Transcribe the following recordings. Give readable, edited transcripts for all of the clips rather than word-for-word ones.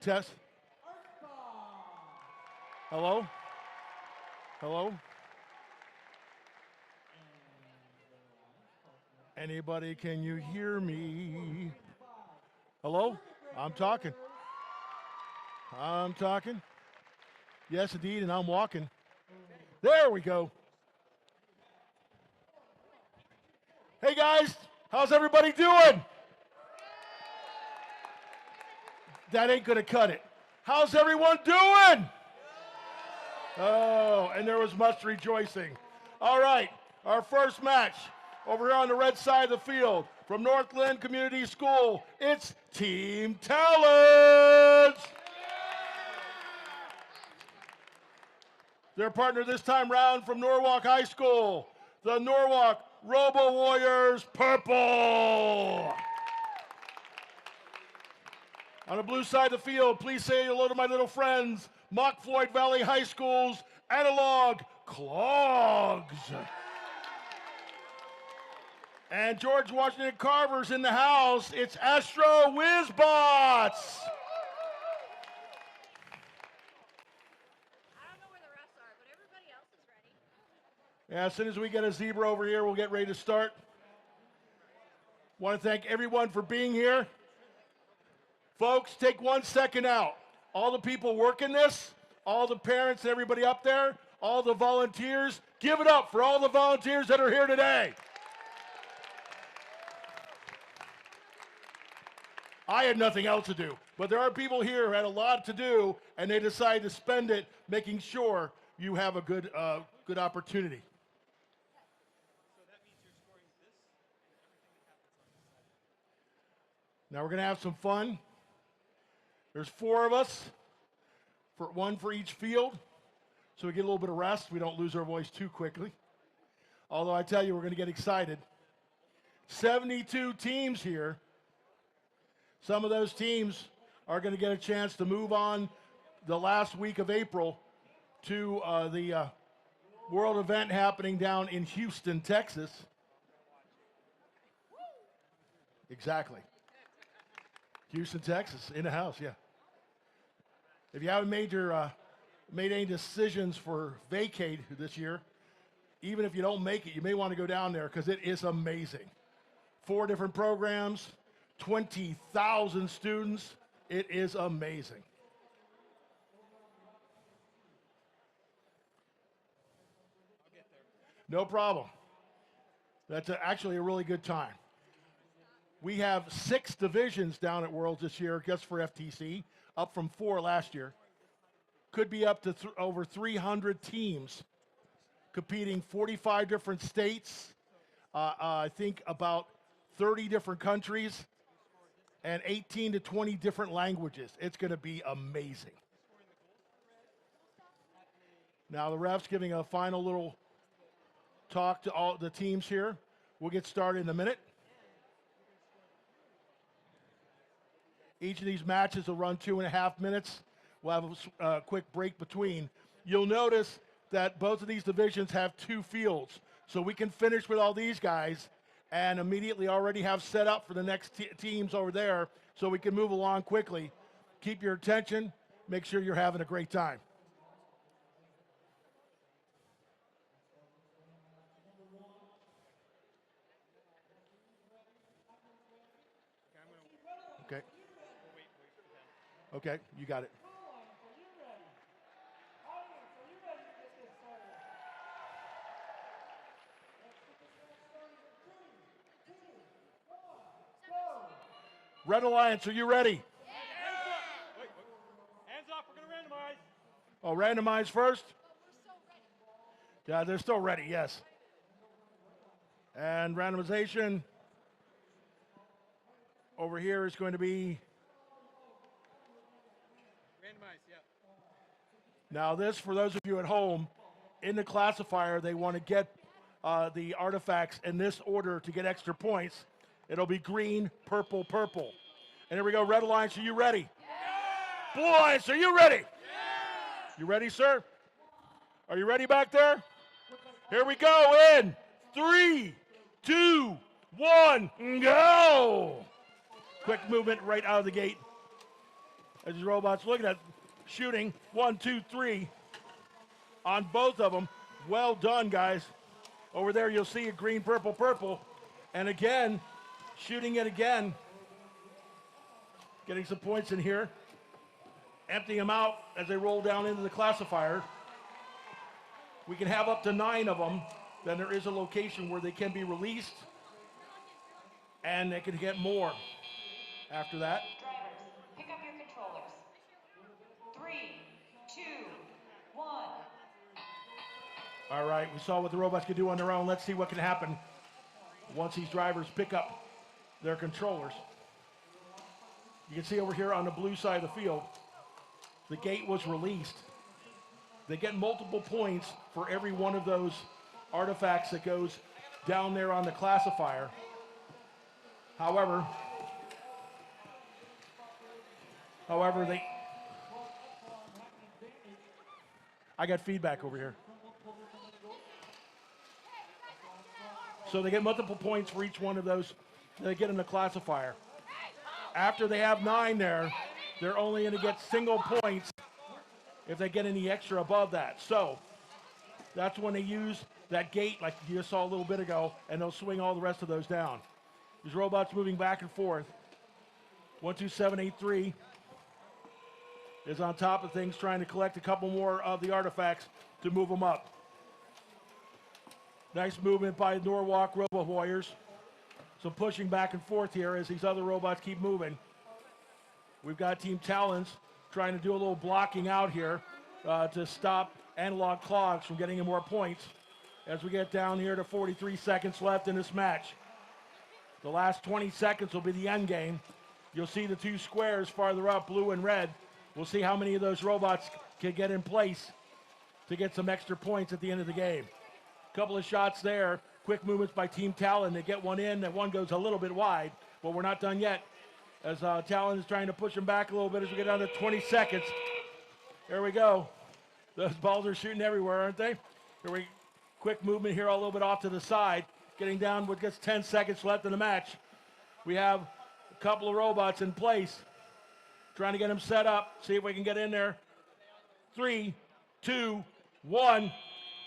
Test. Hello? Hello? Anybody, can you hear me? Hello? I'm talking. I'm talking. Yes, indeed, and I'm walking. There we go. Hey, guys. How's everybody doing? That ain't going to cut it. How's everyone doing? Oh, and there was much rejoicing. All right, our first match over here on the red side of the field from Northland Community School, it's Team Talents. Their partner this time round from Norwalk High School, the Norwalk Robo Warriors Purple. On the blue side of the field, please say hello to my little friends, Mock Floyd Valley High School's Analog Clogs. And George Washington Carver's in the house. It's Astro Whizbots. I don't know where the refs are, but everybody else is ready. Yeah, as soon as we get a zebra over here, we'll get ready to start. Want to thank everyone for being here. Folks, take 1 second out. All the people working this, all the parents and everybody up there, all the volunteers, give it up for all the volunteers that are here today. I had nothing else to do, but there are people here who had a lot to do, and they decided to spend it making sure you have a good opportunity. So that means you're scoring this and everything that happens on this side. Now we're going to have some fun. There's 4 of us, one for each field, so we get a little bit of rest. We don't lose our voice too quickly. Although I tell you, we're going to get excited. 72 teams here. Some of those teams are going to get a chance to move on the last week of April to the world event happening down in Houston, Texas. Exactly. Houston, Texas, in the house, yeah. If you haven't made any decisions for vacate this year, even if you don't make it, you may want to go down there because it is amazing. 4 different programs, 20,000 students. It is amazing. I'll get there. No problem. That's actually a really good time. We have 6 divisions down at Worlds this year just for FTC, up from 4 last year. Could be up to over 300 teams competing, 45 different states, I think about 30 different countries, and 18 to 20 different languages. It's going to be amazing. Now the ref's giving a final little talk to all the teams here. We'll get started in a minute. Each of these matches will run 2.5 minutes. We'll have a quick break between. You'll notice that both of these divisions have 2 fields. So we can finish with all these guys and immediately already have set up for the next teams over there so we can move along quickly. Keep your attention. Make sure you're having a great time. Okay. Okay, you got it. Red Alliance, are you ready? Yeah. Hands up, we're going to randomize. Oh, randomize first? We're so ready. Yeah, they're still ready, yes. And randomization over here is going to be. Randomize, yeah. Now this, for those of you at home, in the classifier, they want to get the artifacts in this order to get extra points. It'll be green, purple, purple. And here we go, Red Alliance, are you ready? Yeah! Blue Alliance, are you ready? Yeah! You ready, sir? Are you ready back there? Here we go, in 3, 2, 1, go! Quick movement right out of the gate. as these robots looking at shooting 1, 2, 3 on both of them. Well done, guys. Over there, you'll see a green, purple, purple. And again, shooting it again. Getting some points in here. Emptying them out as they roll down into the classifier. We can have up to 9 of them. Then there is a location where they can be released. And they can get more after that. Drivers, pick up your controllers. 3, 2, 1. All right, we saw what the robots could do on their own. Let's see what can happen once these drivers pick up their controllers. You can see over here on the blue side of the field, the gate was released. They get multiple points for every one of those artifacts that goes down there on the classifier. However, I got feedback over here. So they get multiple points for each one of those they get in the classifier. After they have 9 there, they're only going to get single points if they get any extra above that. So that's when they use that gate like you just saw a little bit ago, and they'll swing all the rest of those down. These robots moving back and forth. 12783 is on top of things, trying to collect a couple more of the artifacts to move them up. Nice movement by Norwalk Robo Warriors. Some pushing back and forth here as these other robots keep moving. We've got Team Talons trying to do a little blocking out here to stop Analog Clogs from getting more points as we get down here to 43 seconds left in this match. The last 20 seconds will be the end game. You'll see the 2 squares farther up, blue and red. We'll see how many of those robots can get in place to get some extra points at the end of the game. Couple of shots there. Quick movements by Team Talon. They get one in. That one goes a little bit wide, but we're not done yet. As Talon is trying to push them back a little bit as we get down to 20 seconds. There we go. Those balls are shooting everywhere, aren't they? Quick movement here a little bit off to the side. Getting down what gets 10 seconds left in the match. We have a couple of robots in place. Trying to get them set up. See if we can get in there. 3, 2, 1.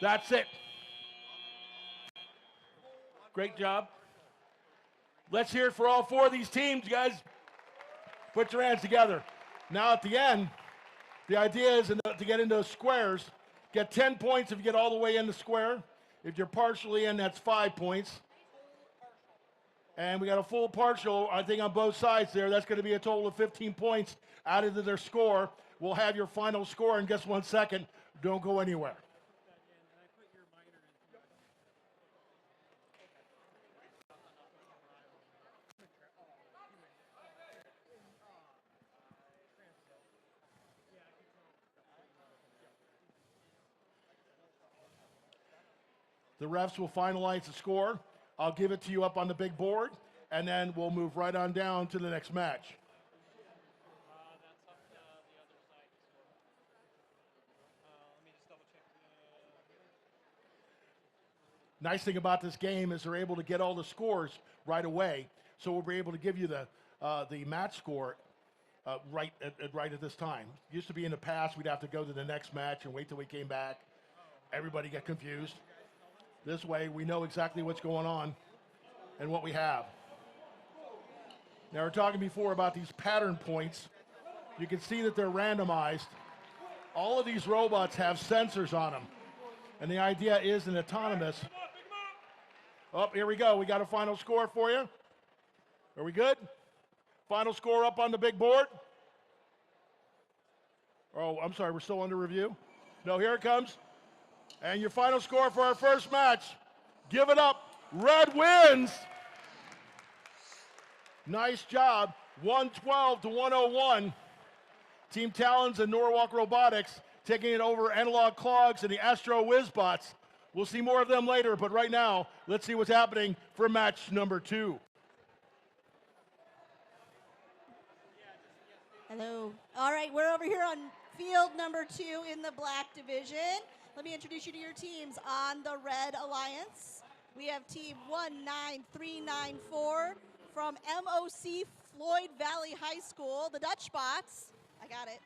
That's it. Great job. Let's hear it for all 4 of these teams, guys. Put your hands together. Now at the end, the idea is to get into squares. Get 10 points if you get all the way in the square. If you're partially in, that's 5 points. And we got a full partial, I think, on both sides there. That's going to be a total of 15 points added to their score. We'll have your final score in just 1 second. Don't go anywhere. The refs will finalize the score. I'll give it to you up on the big board, and then we'll move right on down to the next match. That's up to the other side. Let me just double check. Nice thing about this game is they're able to get all the scores right away, so we'll be able to give you the match score right at this time. Used to be in the past, we'd have to go to the next match and wait till we came back. Everybody get confused. This way, we know exactly what's going on and what we have. Now, we're talking before about these pattern points. You can see that they're randomized. All of these robots have sensors on them. And the idea is an autonomous. Oh, here we go. We got a final score for you. Are we good? Final score up on the big board. Oh, I'm sorry. We're still under review. No, here it comes. And your final score for our first match. Give it up. Red wins. Nice job. 112 to 101. Team Talons and Norwalk Robotics taking it over Analog Clogs and the Astro Whizbots. We'll see more of them later, but right now, let's see what's happening for match number 2. Hello. All right, we're over here on field number 2 in the black division. Let me introduce you to your teams on the Red Alliance. We have team 19394 from MOC Floyd Valley High School, the Dutch Bots, I got it.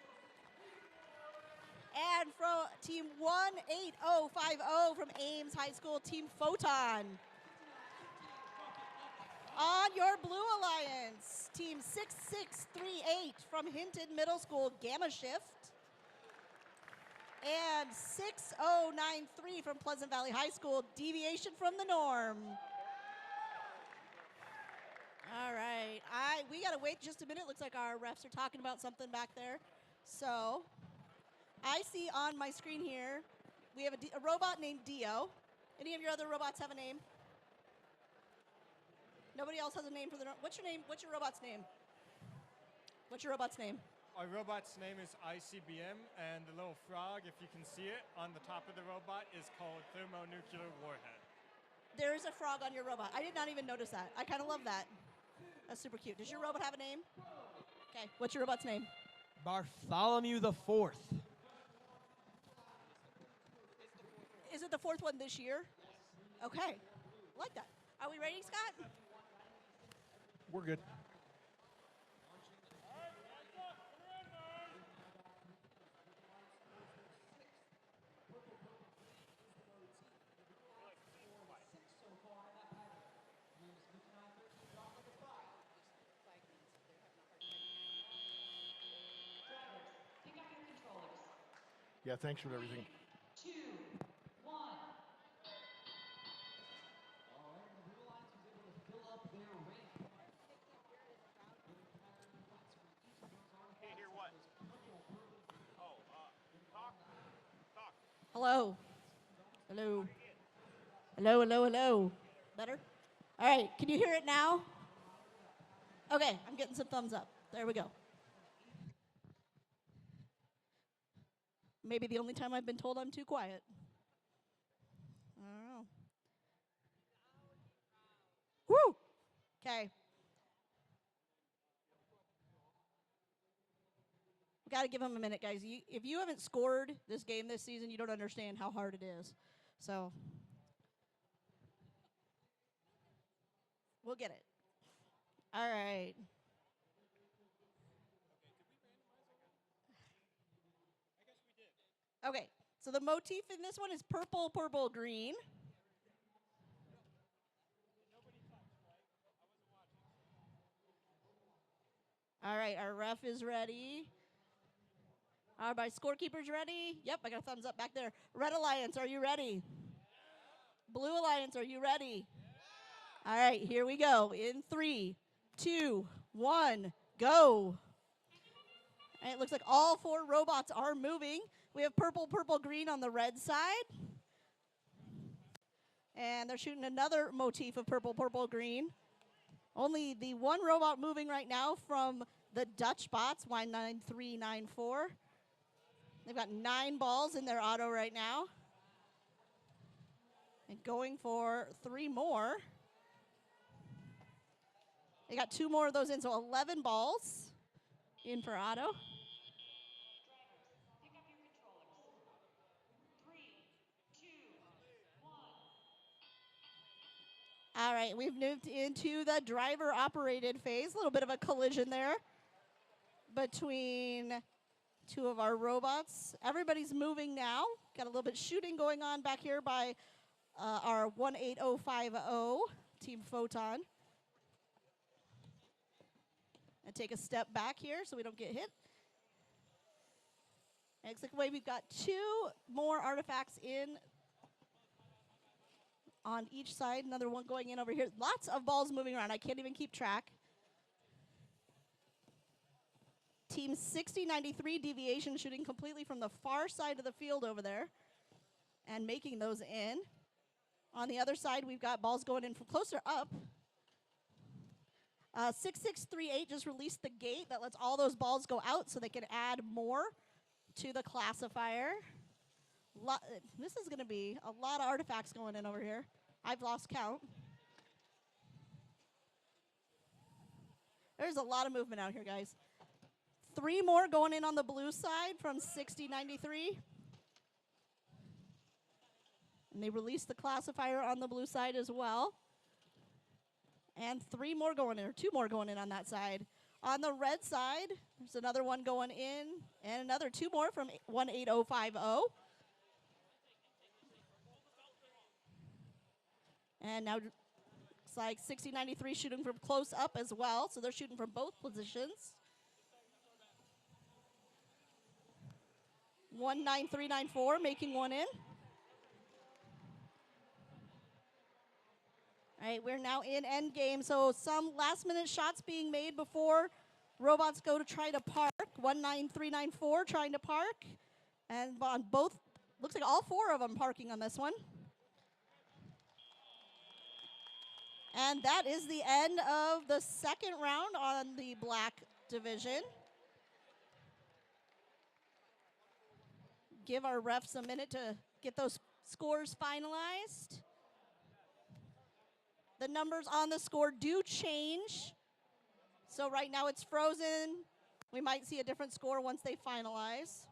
And from team 18050 from Ames High School, Team Photon. On your blue alliance, Team 6638 from Hinton Middle School, Gamma Shift. And 6093 from Pleasant Valley High School, Deviation from the Norm. All right, we gotta wait just a minute. Looks like our refs are talking about something back there. So, I see on my screen here, we have a robot named Dio. Any of your other robots have a name? Nobody else has a name for the, what's your name? What's your robot's name? What's your robot's name? Our robot's name is ICBM, and the little frog, if you can see it, on the top of the robot is called Thermonuclear Warhead. There is a frog on your robot. I did not even notice that. I kind of love that. That's super cute. Does your robot have a name? Okay, what's your robot's name? Bartholomew the Fourth. Is it the fourth one this year? Okay, like that. Are we ready, Scott? We're good. Pick up your controllers. Yeah, thanks for everything. 2, 1. Hello. Hello. Hello, hello, hello. Better? All right, can you hear it now? Okay, I'm getting some thumbs up. There we go. Maybe the only time I've been told I'm too quiet. I don't know. Woo! Okay. We got to give them a minute, guys. If you haven't scored this game this season, you don't understand how hard it is. So, we'll get it. All right. Okay, so the motif in this one is purple, purple, green. All right, our ref is ready. Are my scorekeepers ready? Yep, I got a thumbs up back there. Red Alliance, are you ready? Blue Alliance, are you ready? All right, here we go. In 3, 2, 1, go. And it looks like all 4 robots are moving. We have purple, purple, green on the red side. And they're shooting another motif of purple, purple, green. Only the one robot moving right now from the Dutch bots, 19394. They've got 9 balls in their auto right now. And going for 3 more. They got 2 more of those in, so 11 balls in for auto. Drivers, pick up your controllers. 3, 2, 1. All right, we've moved into the driver-operated phase. A little bit of a collision there between 2 of our robots. Everybody's moving now. Got a little bit shooting going on back here by our 18050 Team Photon. And take a step back here so we don't get hit. And looks like the way we've got 2 more artifacts in on each side. Another one going in over here. Lots of balls moving around. I can't even keep track. Team 6093 Deviation shooting completely from the far side of the field over there and making those in. On the other side, we've got balls going in from closer up. 6638 just released the gate that lets all those balls go out so they can add more to the classifier. This is going to be a lot of artifacts going in over here. I've lost count. There's a lot of movement out here, guys. 3 more going in on the blue side from 6093. And they released the classifier on the blue side as well. And 3 more going in, or 2 more going in on that side. On the red side, There's another one going in, and another two more from 18050. And now looks like 6093 shooting from close up as well, so they're shooting from both positions. 19394 making one in. All right, we're now in end game, so some last-minute shots being made before robots go to try to park. 19394 trying to park, and on both, looks like all four of them parking on this one. And that is the end of the second round on the black division. Give our refs a minute to get those scores finalized. The numbers on the score do change. So right now it's frozen. We might see a different score once they finalize.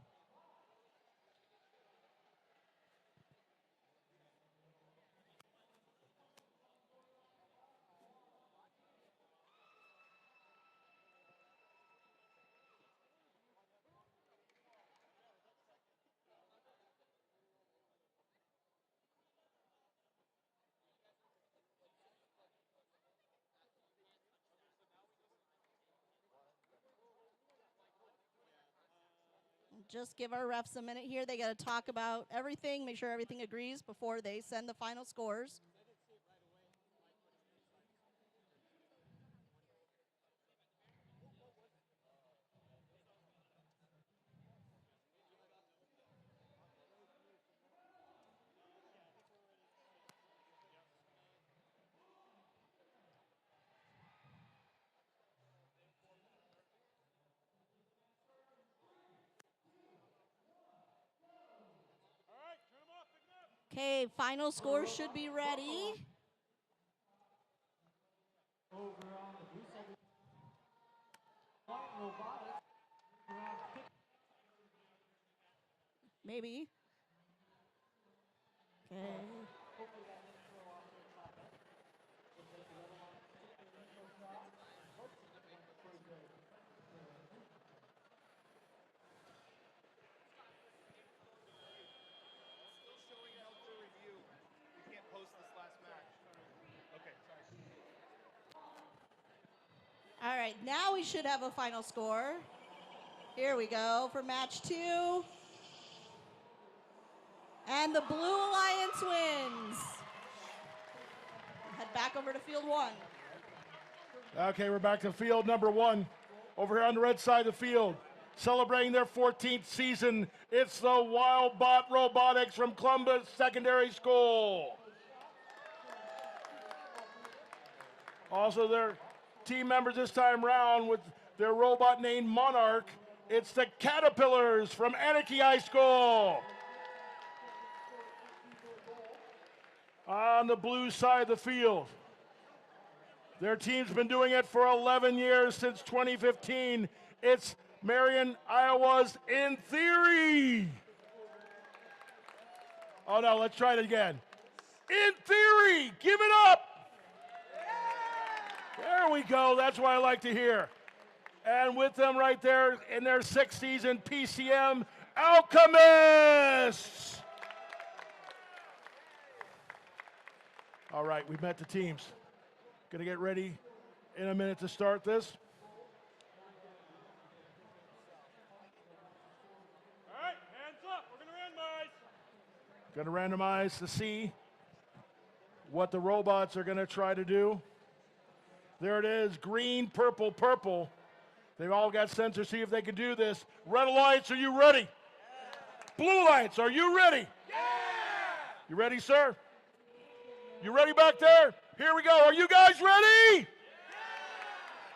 Just give our refs a minute here. They got to talk about everything, make sure everything agrees before they send the final scores. Okay, final scores should be ready. Maybe. Okay. All right, now we should have a final score. Here we go for match 2. And the Blue Alliance wins. Head back over to field 1. Okay, we're back to field number 1. Over here on the red side of the field, celebrating their 14th season, it's the Wildbot Robotics from Columbus Secondary School. Also their team members this time round with their robot named Monarch, it's the Caterpillars from Anarchy High School. On the blue side of the field, their team's been doing it for 11 years, since 2015. It's Marion, Iowa's In Theory. Oh no, let's try it again. In Theory, give it up. There we go, that's what I like to hear. And with them right there in their 6th season, PCM Alchemists. All right, we've met the teams. Gonna get ready in a minute to start this. All right, hands up. We're going to randomize. Gonna randomize to see what the robots are gonna try to do. There it is, green, purple, purple. They've all got sensors, see if they can do this. Red Alliance, are you ready? Yeah. Blue Alliance, are you ready? Yeah. You ready, sir? You ready back there? Here we go. Are you guys ready? Yeah.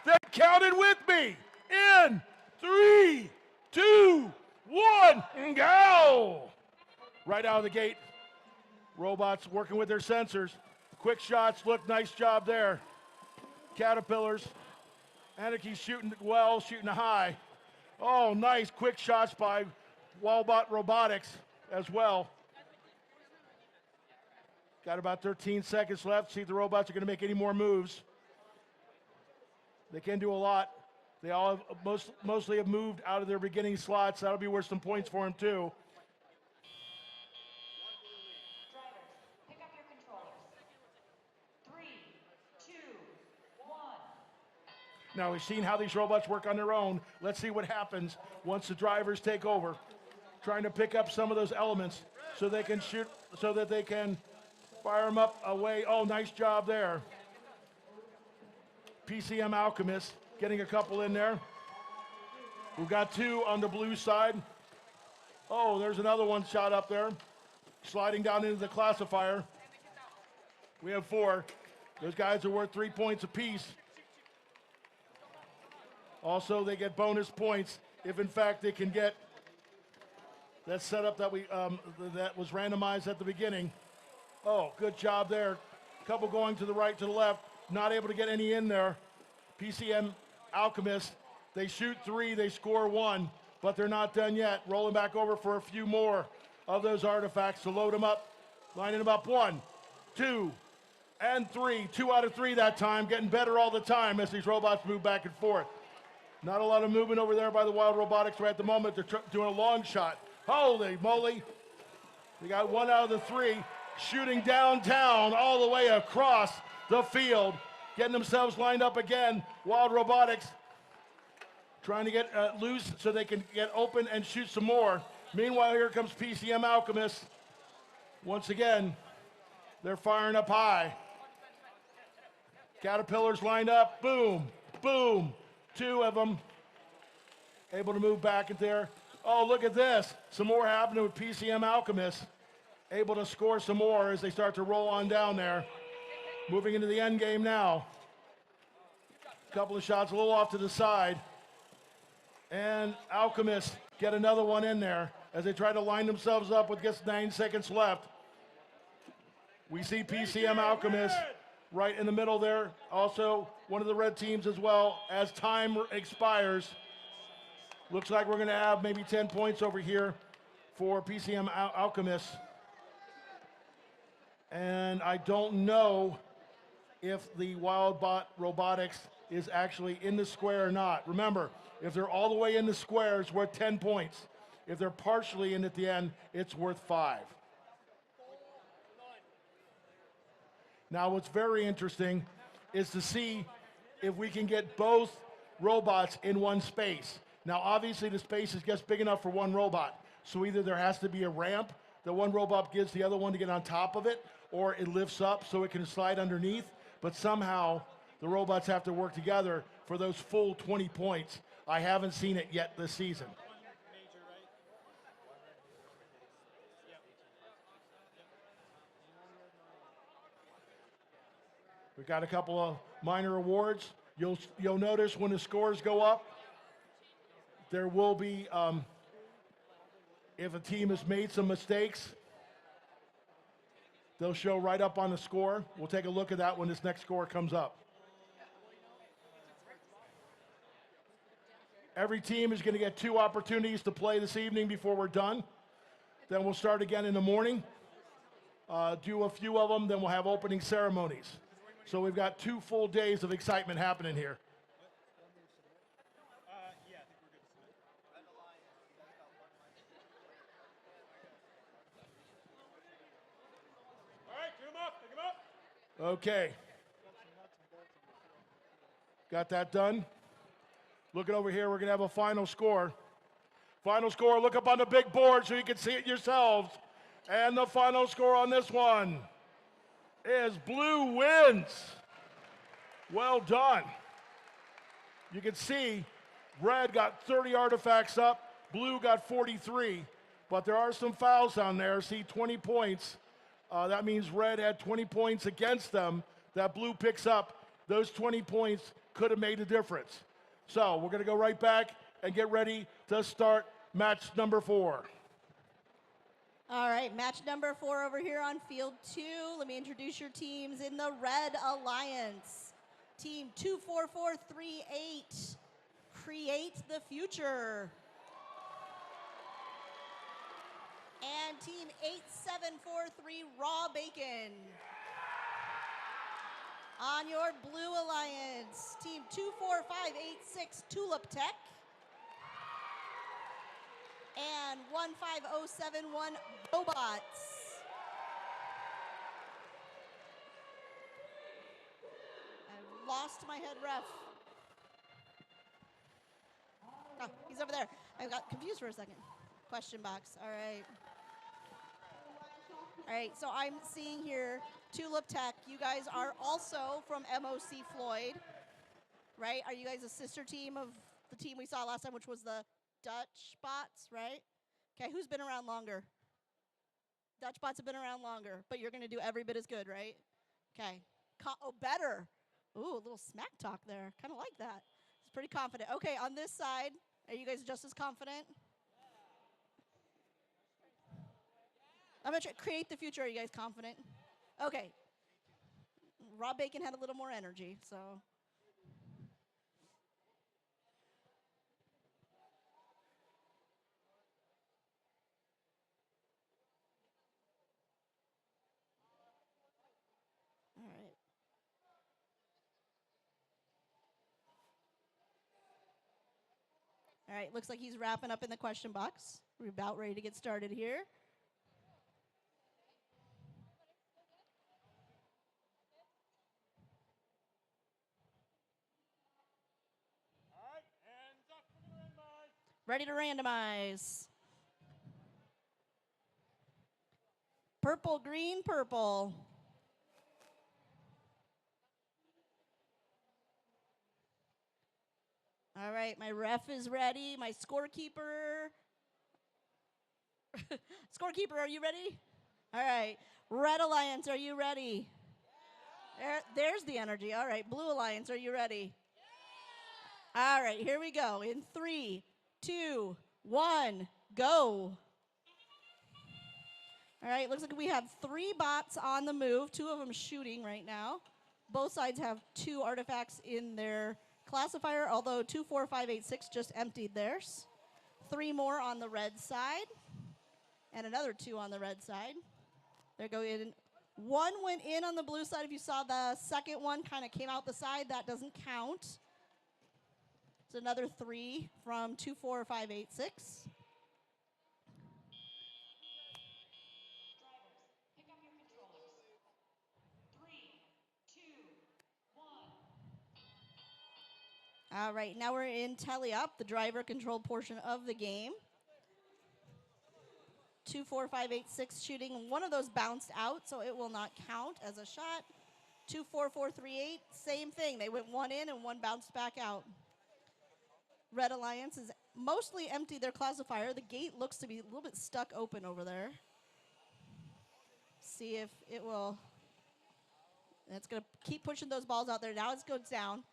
Then count it with me. In 3, 2, 1, and go. Right out of the gate. Robots working with their sensors. Quick shots. Look, nice job there. Caterpillars. Anarchy shooting well, shooting high. Oh, nice quick shots by Wildbot Robotics as well. Got about 13 seconds left. See if the robots are going to make any more moves. They can do a lot. They all have mostly have moved out of their beginning slots. That'll be worth some points for them too. Drivers, pick up your controllers. 3, 2, 1. Now we've seen how these robots work on their own. Let's see what happens once the drivers take over, trying to pick up some of those elements so they can shoot, so that they can fire them up away. Oh, nice job there. PCM Alchemist getting a couple in there. We've got 2 on the blue side. Oh, there's another one shot up there, sliding down into the classifier. We have 4. Those guys are worth 3 points apiece. Also, they get bonus points if, in fact, they can get that setup that that was randomized at the beginning. Oh, good job there. Couple going to the right, to the left. Not able to get any in there. PCM Alchemist, they shoot 3, they score 1, but they're not done yet. Rolling back over for a few more of those artifacts to load them up. Lining them up 1, 2, and 3. 2 out of 3 that time, getting better all the time as these robots move back and forth. Not a lot of movement over there by the Wild Robotics right at the moment. They're doing a long shot. Holy moly. They got 1 out of the 3, shooting downtown all the way across the field, getting themselves lined up again. Wild Robotics trying to get loose so they can get open and shoot some more. Meanwhile, here comes PCM Alchemist. Once again, they're firing up high. Caterpillars lined up. Boom, boom. 2 of them able to move back in there. Oh, look at this. Some more happening with PCM Alchemist. Able to score some more as they start to roll on down there. Moving into the end game now. Couple of shots a little off to the side. And Alchemist get another one in there as they try to line themselves up with just 9 seconds left. We see PCM Alchemist right in the middle there. Also, one of the red teams as well. As time expires, looks like we're going to have maybe 10 points over here for PCM Alchemist. And I don't know if the Wildbot Robotics is actually in the square or not. Remember, if they're all the way in the square, it's worth 10 points. If they're partially in at the end, it's worth 5. Now, what's very interesting is to see if we can get both robots in one space. Now, obviously, the space is just big enough for one robot. So either there has to be a ramp that one robot gives the other one to get on top of it, or it lifts up so it can slide underneath. But somehow, the robots have to work together for those full 20 points. I haven't seen it yet this season. We've got a couple of minor awards. You'll notice when the scores go up, there will be, if a team has made some mistakes, they'll show right up on the score. We'll take a look at that when this next score comes up. Every team is going to get 2 opportunities to play this evening before we're done. Then we'll start again in the morning, do a few of them, then we'll have opening ceremonies. So we've got 2 full days of excitement happening here. Okay. Got that done. Looking over here, we're going to have a final score. Final score, look up on the big board so you can see it yourselves. And the final score on this one is blue wins. Well done. You can see red got 30 artifacts up, blue got 43, but there are some fouls down there. See, 20 points. That means red had 20 points against them that blue picks up. Those 20 points could have made a difference. So we're going to go right back and get ready to start match number 4. All right, match number 4 over here on field 2. Let me introduce your teams in the Red Alliance. Team 24438, Create the Future. And team 8743, Raw Bacon. On your Blue Alliance, Team 24586 Tulip Tech and 15071 Robots. I've lost my head ref. Oh, he's over there. I got confused for a second. Question box. All right. All right, so I'm seeing here Tulip Tech. You guys are also from MOC Floyd, right? Are you guys a sister team of the team we saw last time, which was the Dutch Bots, right? Okay, who's been around longer? Dutch Bots have been around longer, but you're going to do every bit as good, right? Okay. Oh, better. Ooh, a little smack talk there. Kind of like that. It's pretty confident. Okay, on this side, are you guys just as confident? I'm going to create the future. Are you guys confident? Okay. Rob Bacon had a little more energy, so. All right. All right, looks like he's wrapping up in the question box. We're about ready to get started here. Ready to randomize. Purple, green, purple. All right, my ref is ready. My scorekeeper. Scorekeeper, are you ready? All right. Red Alliance, are you ready? There's the energy. All right. Blue Alliance, are you ready? All right, here we go. In 3, 2, 1, go. All right, looks like we have 3 bots on the move, 2 of them shooting right now. Both sides have 2 artifacts in their classifier, although 24586 just emptied theirs. 3 more on the red side, and another 2 on the red side. They're going in. 1 went in on the blue side. If you saw the second one kind of came out the side, that doesn't count. It's another 3 from 24586. All right, now we're in tally up, the driver controlled portion of the game. 24586 shooting. One of those bounced out, so it will not count as a shot. 24438, same thing. They went 1 in and 1 bounced back out. Red Alliance is mostly empty their classifier. The gate looks to be a little bit stuck open over there. See if it will. It's going to keep pushing those balls out there. Now it goes down.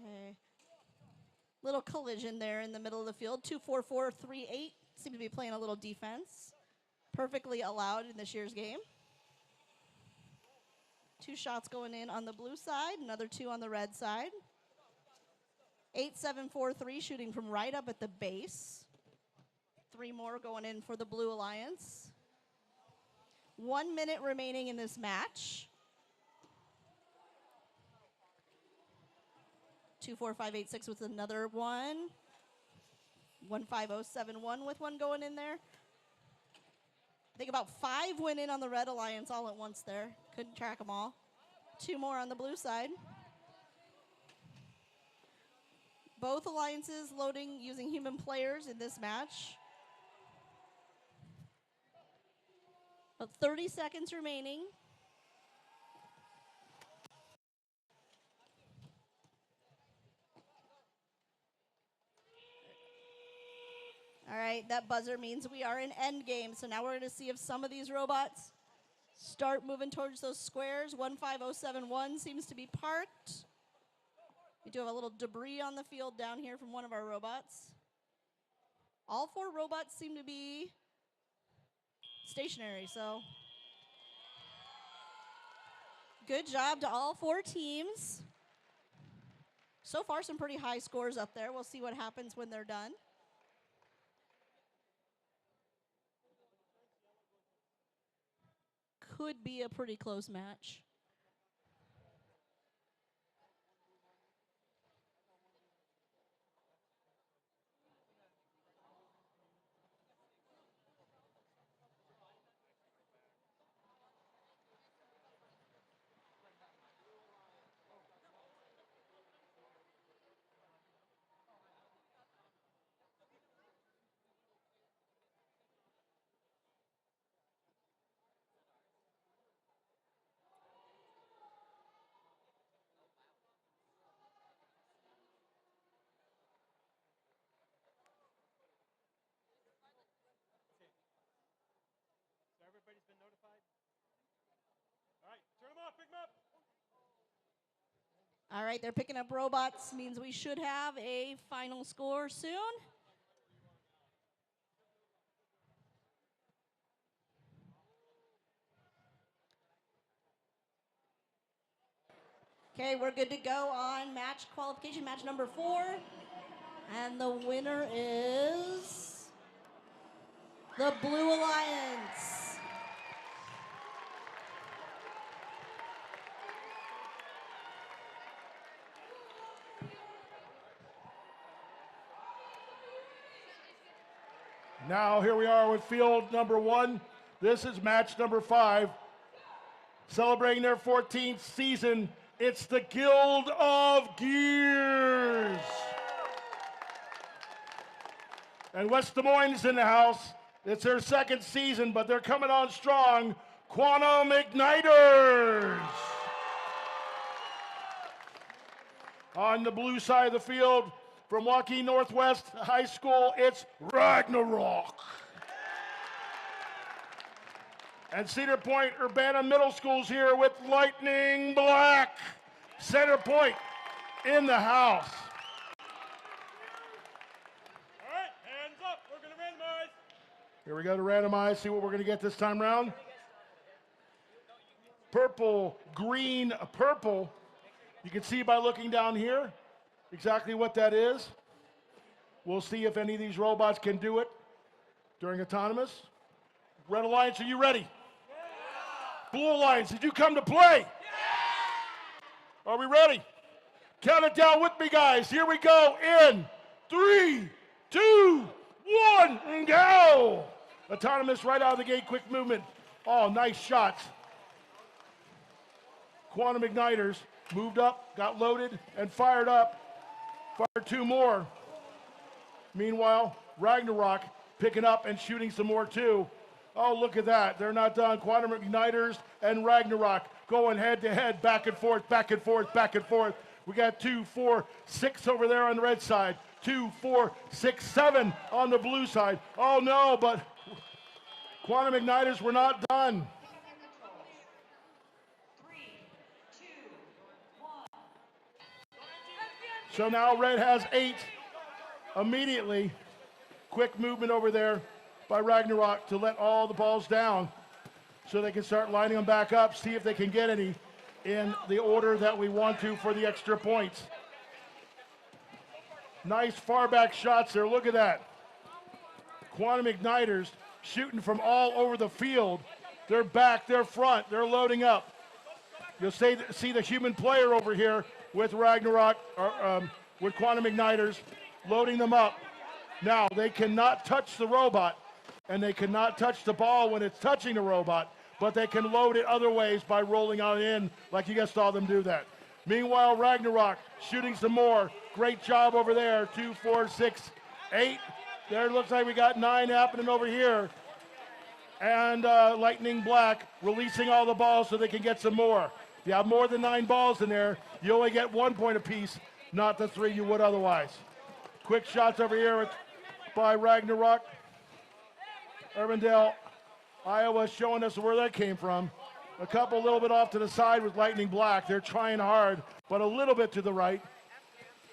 Okay. Little collision there in the middle of the field. 24438 seem to be playing a little defense. Perfectly allowed in this year's game. 2 shots going in on the blue side, another 2 on the red side. 8743 shooting from right up at the base. 3 more going in for the Blue Alliance. 1 minute remaining in this match. 24586 with another 1. 15071 with 1 going in there. I think about 5 went in on the Red Alliance all at once there. Couldn't track them all. 2 more on the blue side. Both alliances loading using human players in this match. About 30 seconds remaining. All right, that buzzer means we are in end game. So now we're going to see if some of these robots start moving towards those squares. 15071 seems to be parked. We do have a little debris on the field down here from one of our robots. All 4 robots seem to be stationary, so good job to all 4 teams. So far, some pretty high scores up there. We'll see what happens when they're done. could be a pretty close match. So everybody's been notified? All right, turn them off, pick them up. All right, they're picking up robots, means we should have a final score soon. Okay, we're good to go on match qualification, match number 4. And the winner is the Blue Alliance. Now here we are with field number 1. This is match number 5. Celebrating their 14th season, it's the Guild of Gears. And West Des Moines is in the house. It's their 2nd season, but they're coming on strong. Quantum Igniters. On the blue side of the field, from Waukee Northwest High School, it's Ragnarok. And Cedar Point Urbana Middle School's here with Lightning Black. Center Point in the house. All right, hands up. We're going to randomize. Here we go to randomize, see what we're going to get this time around. Purple, green, purple. You can see by looking down here exactly what that is. We'll see if any of these robots can do it during autonomous. Red Alliance, are you ready? Yeah. Blue Alliance, did you come to play? Yeah. Are we ready? Count it down with me, guys. Here we go in 3, 2, 1, and go. Autonomous right out of the gate, quick movement. Oh, nice shots. Quantum Igniters moved up, got loaded, and fired up. Fired 2 more. Meanwhile, Ragnarok picking up and shooting some more too. Oh, look at that. They're not done. Quantum Igniters and Ragnarok going head to head, back and forth, back and forth, back and forth. We got 2, 4, 6 over there on the red side. 2, 4, 6, 7 on the blue side. Oh no, but Quantum Igniters were not done. 3, 2, 1. So now red has 8 immediately. Quick movement over there by Ragnarok to let all the balls down so they can start lining them back up, see if they can get any in the order that we want to for the extra points. Nice far back shots there. Look at that. Quantum Igniters shooting from all over the field. They're back, they're front, they're loading up. You'll see the human player over here with Ragnarok, with Quantum Igniters, loading them up. Now, they cannot touch the robot, and they cannot touch the ball when it's touching the robot, but they can load it other ways by rolling on in, like you guys saw them do that. Meanwhile, Ragnarok shooting some more. Great job over there. 2, 4, 6, 8. There it looks like we got 9 happening over here. And Lightning Black releasing all the balls so they can get some more. If you have more than 9 balls in there, you only get 1 point apiece, not the 3 you would otherwise. Quick shots over here by Ragnarok. Urbandale, Iowa, showing us where that came from. A couple a little bit off to the side with Lightning Black. They're trying hard, but a little bit to the right.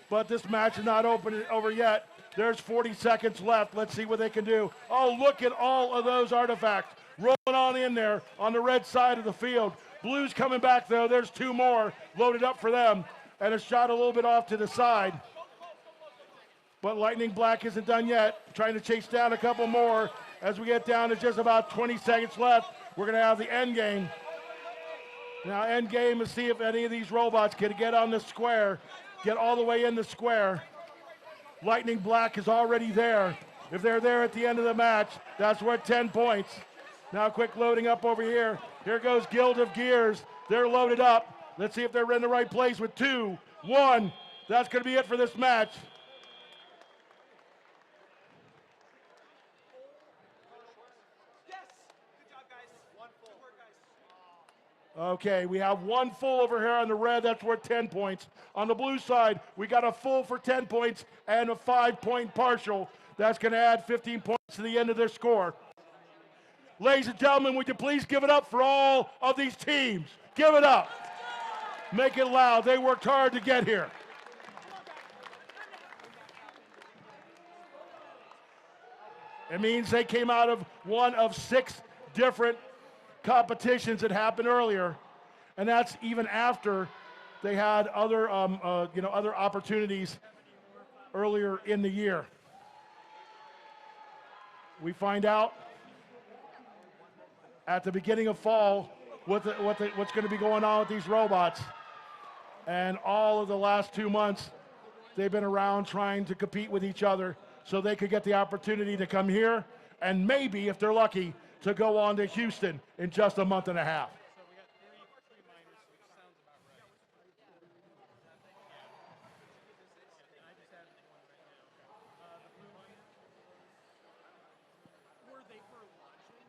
But this match is not over yet. There's 40 seconds left. Let's see what they can do. Oh, look at all of those artifacts rolling on in there on the red side of the field. Blues coming back, though. There's 2 more loaded up for them. And a shot a little bit off to the side. But Lightning Black isn't done yet. Trying to chase down a couple more. As we get down to just about 20 seconds left, we're going to have the end game. Now end game is see if any of these robots can get on the square, get all the way in the square. Lightning Black is already there. If they're there at the end of the match, that's worth 10 points. Now quick loading up over here. Here goes Guild of Gears. They're loaded up. Let's see if they're in the right place with 2, 1. That's going to be it for this match. Okay, we have 1 full over here on the red. That's worth 10 points. On the blue side, we got a full for 10 points and a 5-point partial. That's going to add 15 points to the end of their score. Ladies and gentlemen, would you please give it up for all of these teams? Give it up. Make it loud. They worked hard to get here. It means they came out of one of 6 different competitions that happened earlier, and that's even after they had other other opportunities earlier in the year. We find out at the beginning of fall what's going to be going on with these robots, and all of the last 2 months they've been around trying to compete with each other so they could get the opportunity to come here and maybe, if they're lucky, to go on to Houston in just a month and a half. So we got three minors, which sounds about right. I just have one right now. The blue one. Were they for launching?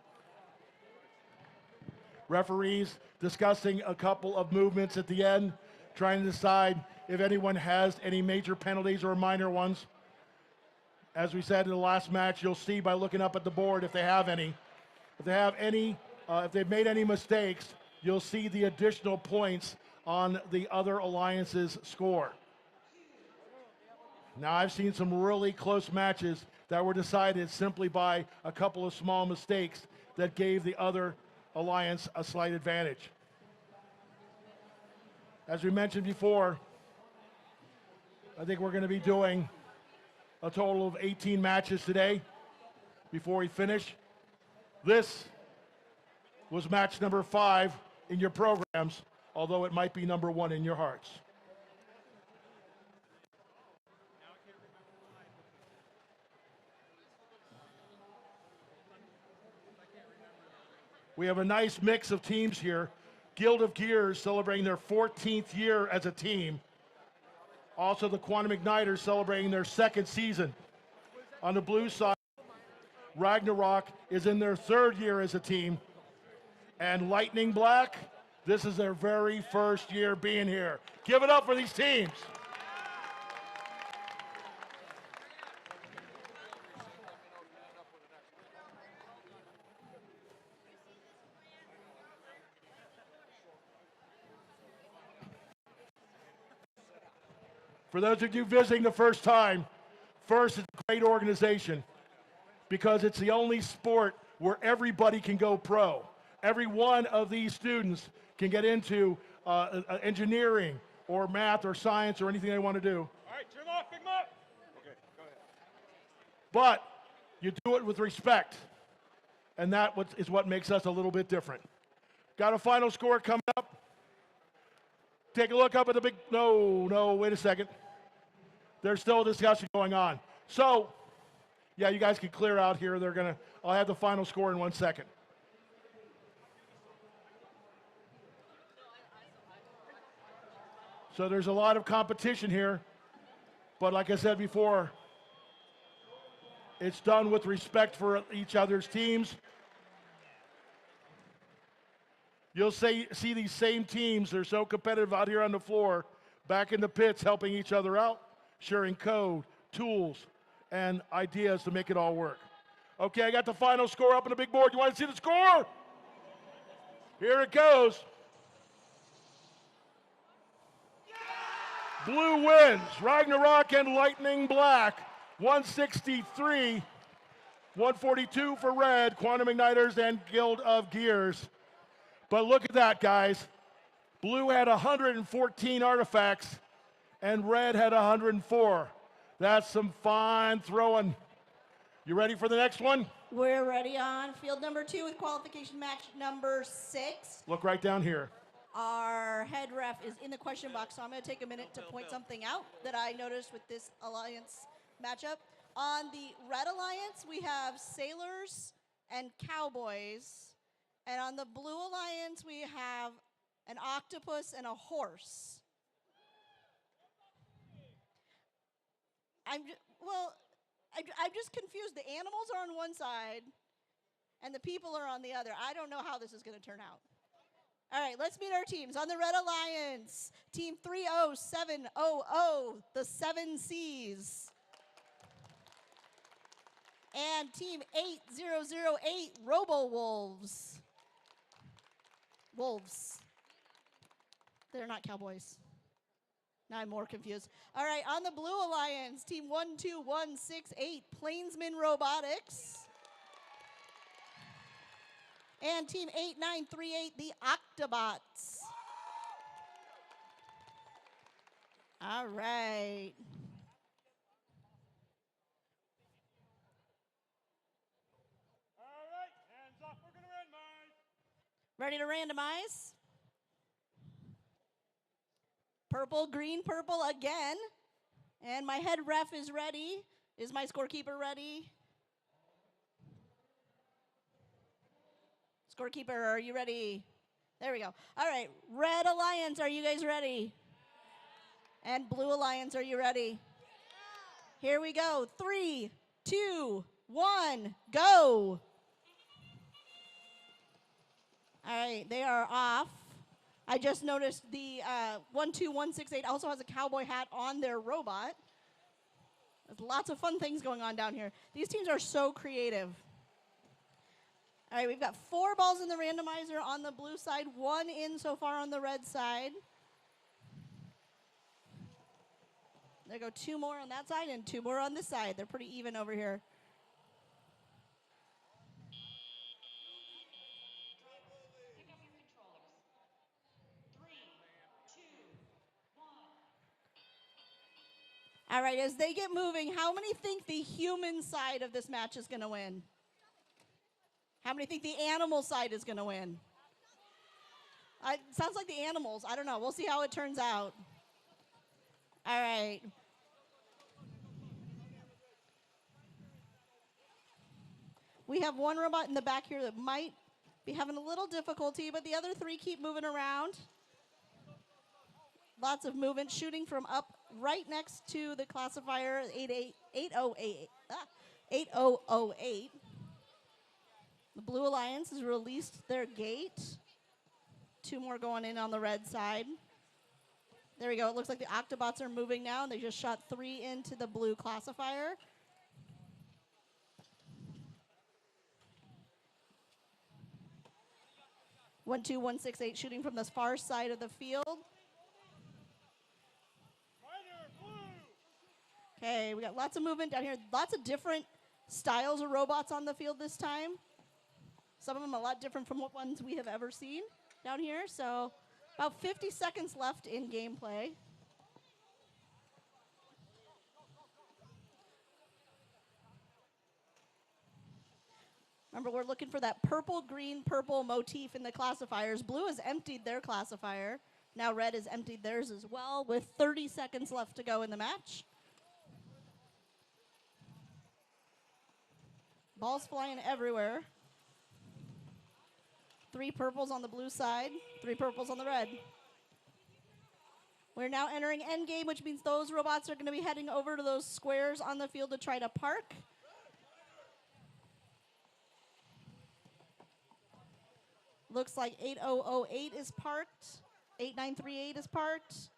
Referees discussing a couple of movements at the end, trying to decide if anyone has any major penalties or minor ones. As we said in the last match, you'll see by looking up at the board if they have any. If they have any, if they've made any mistakes, you'll see the additional points on the other alliance's score. Now, I've seen some really close matches that were decided simply by a couple of small mistakes that gave the other alliance a slight advantage. As we mentioned before, I think we're going to be doing a total of 18 matches today before we finish. This was match number 5 in your programs, although it might be number 1 in your hearts. We have a nice mix of teams here. Guild of Gears celebrating their 14th year as a team. Also, the Quantum Igniters celebrating their 2nd season. On the blue side, Ragnarok is in their 3rd year as a team. And Lightning Black, this is their very first year being here. Give it up for these teams. For those of you visiting the first time, FIRST is a great organization because it's the only sport where everybody can go pro. Every one of these students can get into engineering or math or science or anything they want to do. All right, turn off, Big Mutt. Okay, go ahead. But you do it with respect, and that is what makes us a little bit different. Got a final score coming up. Take a look up at the big, no, wait a second. There's still a discussion going on. So, yeah, you guys can clear out here. I'll have the final score in 1 second. So there's a lot of competition here, but like I said before, it's done with respect for each other's teams. You'll see these same teams, they're so competitive out here on the floor, back in the pits helping each other out, sharing code, tools, and ideas to make it all work. Okay, I got the final score up on the big board. You want to see the score? Here it goes. Blue wins, Ragnarok and Lightning Black, 163, 142 for red, Quantum Igniters and Guild of Gears. But look at that, guys. Blue had 114 artifacts, and red had 104. That's some fine throwing. You ready for the next one? We're ready on field number 2 with qualification match number 6. Look right down here. Our head ref is in the question box, so I'm going to take a minute to point something out that I noticed with this alliance matchup. On the red alliance, we have sailors and cowboys. And on the blue alliance, we have an octopus and a horse. I'm just confused. The animals are on one side, and the people are on the other. I don't know how this is going to turn out. All right, let's meet our teams. On the Red Alliance, Team 30700, the Seven Seas. And Team 8008, Robo-Wolves. Wolves. They're not cowboys. Now I'm more confused. All right, on the Blue Alliance, Team 12168, Plainsman Robotics. And Team 8938, the Octobots. All right. All right, hands up. We're going to randomize. Ready to randomize? Purple, green, purple again. And my head ref is ready. Is my scorekeeper ready? Scorekeeper, are you ready? There we go. All right, Red Alliance, are you guys ready? And Blue Alliance, are you ready? Here we go. 3, 2, 1, go. All right, they are off. I just noticed the 12168 also has a cowboy hat on their robot. There's lots of fun things going on down here. These teams are so creative. All right, we've got 4 balls in the randomizer on the blue side, 1 in so far on the red side. There go 2 more on that side and 2 more on this side. They're pretty even over here. Pick up your controllers. 3, 2, 1. All right, as they get moving, how many think the human side of this match is going to win? How many think the animal side is going to win? Sounds like the animals. I don't know. We'll see how it turns out. All right. We have 1 robot in the back here that might be having a little difficulty, but the other 3 keep moving around. Lots of movement, shooting from up right next to the classifier 8008. The Blue Alliance has released their gate. 2 more going in on the red side. There we go. It looks like the Octobots are moving now, and they just shot 3 into the blue classifier. One, 2, 1, 6, 8, shooting from the far side of the field. Okay, we got lots of movement down here. Lots of different styles of robots on the field this time. Some of them a lot different from what ones we have ever seen down here. So about 50 seconds left in gameplay. Remember, we're looking for that purple, green, purple motif in the classifiers. Blue has emptied their classifier. Now red has emptied theirs as well with 30 seconds left to go in the match. Balls flying everywhere. 3 purples on the blue side, 3 purples on the red. We're now entering endgame, which means those robots are going to be heading over to those squares on the field to try to park. Looks like 8008 is parked. 8938 is parked.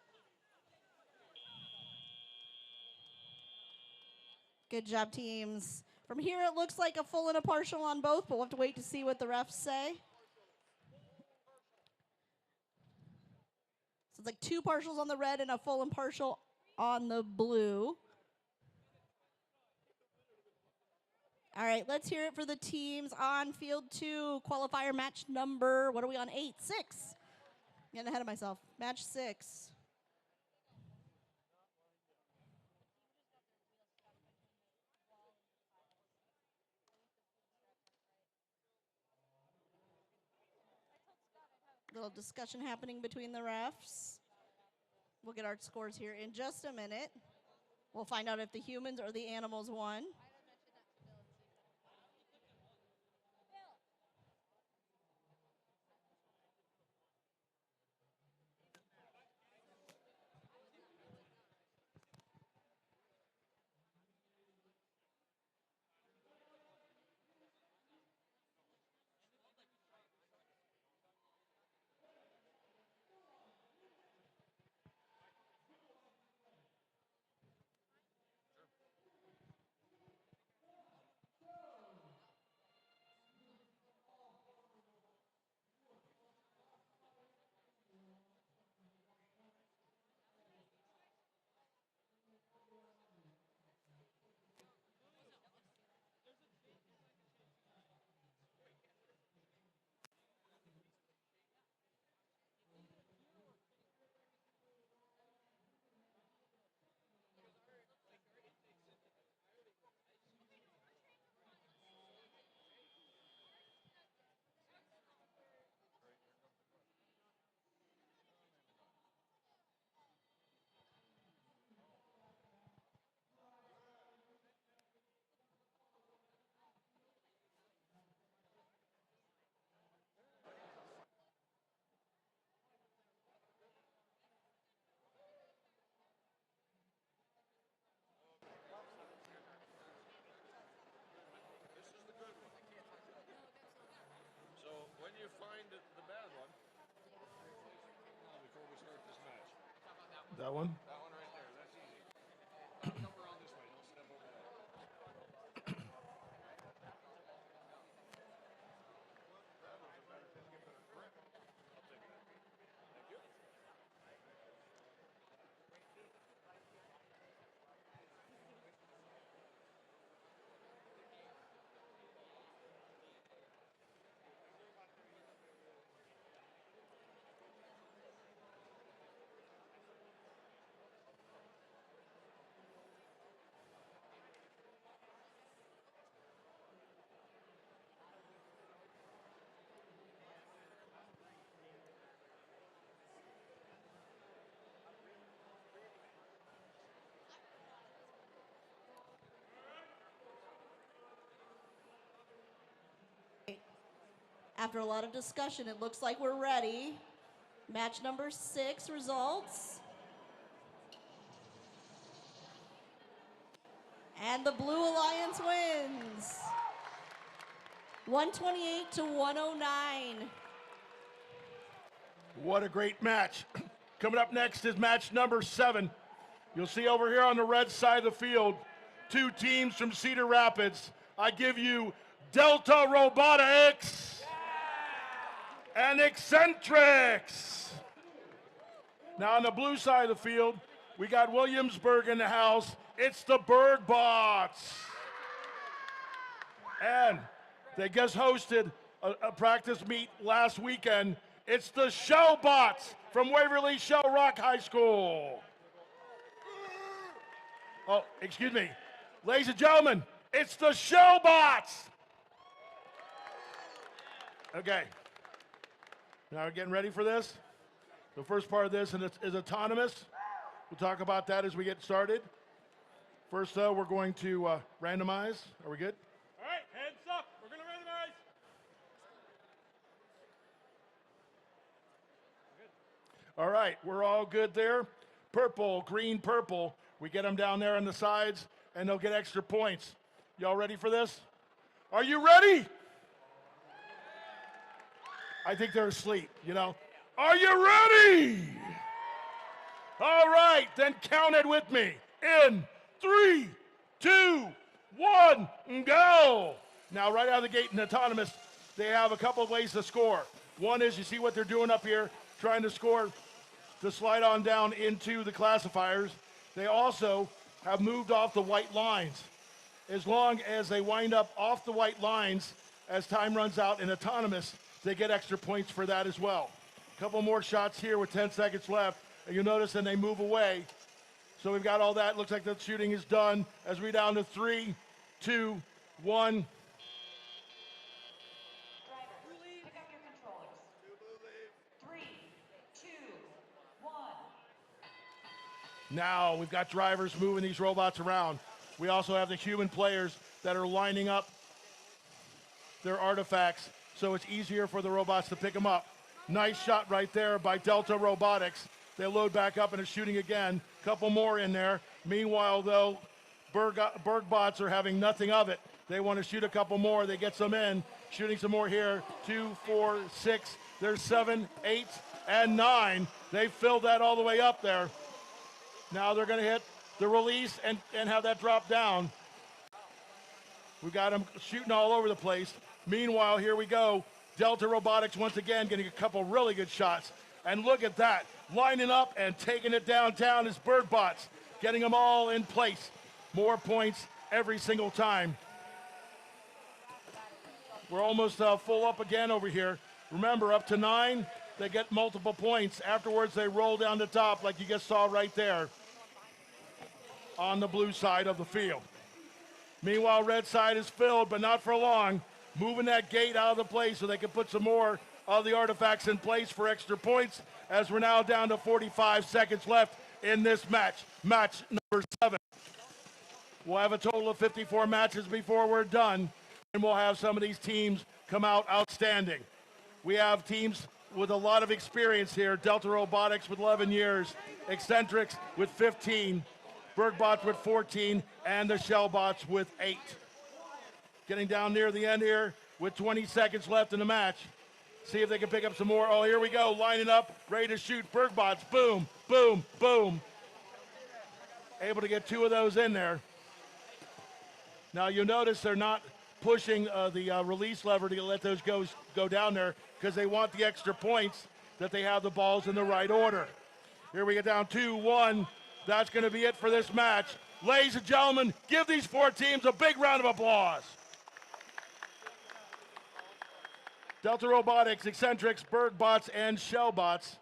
Good job, teams. From here, it looks like a full and a partial on both, but we'll have to wait to see what the refs say. So it's like 2 partials on the red and a full and partial on the blue. All right, let's hear it for the teams on field 2, qualifier match number, what are we on, 8? 6. Getting ahead of myself. Match 6. Little discussion happening between the refs. We'll get our scores here in just a minute. We'll find out if the humans or the animals won. When you find the bad one, before we start this match. That one? That one right there, that's easy. Come around this way, don't step over that. Thank you. After a lot of discussion, it looks like we're ready. Match number 6 results. And the Blue Alliance wins. 128 to 109. What a great match. Coming up next is match number 7. You'll see over here on the red side of the field, 2 teams from Cedar Rapids. I give you Delta Robotics and Eccentrics. Now on the blue side of the field, we got Williamsburg in the house. It's the Bird Bots. And they just hosted a practice meet last weekend. It's the Shell Bots from Waverly Shell Rock High School. Oh, excuse me. Ladies and gentlemen, it's the Shell Bots. Okay. Now we're getting ready for this. The first part of this is autonomous. We'll talk about that as we get started. First, though, we're going to randomize. Are we good? All right, heads up. We're going to randomize. All right, we're all good there. Purple, green, purple. We get them down there on the sides, and they'll get extra points. Y'all ready for this? Are you ready? I think they're asleep, you know. Are you ready? All right, then count it with me. In 3, 2, 1, and go. Now, right out of the gate in autonomous, they have a couple of ways to score. One is, you see what they're doing up here, trying to score to slide on down into the classifiers. They also have moved off the white lines. As long as they wind up off the white lines as time runs out in autonomous, they get extra points for that as well. A couple more shots here with 10 seconds left, and you'll notice then they move away. So we've got all that. Looks like the shooting is done as we down to 3, 2, 1. Drivers, pick up your controllers. Now we've got drivers moving these robots around. We also have the human players that are lining up their artifacts so it's easier for the robots to pick them up. Nice shot right there by Delta Robotics. They load back up and are shooting again. Couple more in there. Meanwhile, though, Bergbots are having nothing of it. They want to shoot a couple more. They get some in. Shooting some more here. 2, 4, 6. There's 7, 8, and 9. They filled that all the way up there. Now they're going to hit the release and have that drop down. We've got them shooting all over the place. Meanwhile, here we go. Delta Robotics once again getting a couple really good shots. And look at that. Lining up and taking it downtown is Birdbots. Getting them all in place. More points every single time. We're almost full up again over here. Remember, up to 9, they get multiple points. Afterwards, they roll down the top like you just saw right there on the blue side of the field. Meanwhile, red side is filled, but not for long. Moving that gate out of the place so they can put some more of the artifacts in place for extra points, as we're now down to 45 seconds left in this match. Match number 7. We'll have a total of 54 matches before we're done, and we'll have some of these teams come out outstanding. We have teams with a lot of experience here. Delta Robotics with 11 years, Eccentrics with 15, Bergbots with 14, and the Shellbots with 8. Getting down near the end here with 20 seconds left in the match. See if they can pick up some more. Oh, here we go, lining up, ready to shoot. Bergbots, boom, boom, boom. Able to get 2 of those in there. Now you'll notice they're not pushing the release lever to let those go down there because they want the extra points that they have the balls in the right order. Here we get down 2-1. That's going to be it for this match. Ladies and gentlemen, give these 4 teams a big round of applause. Delta Robotics, Eccentrics, Bergbots, and Shellbots.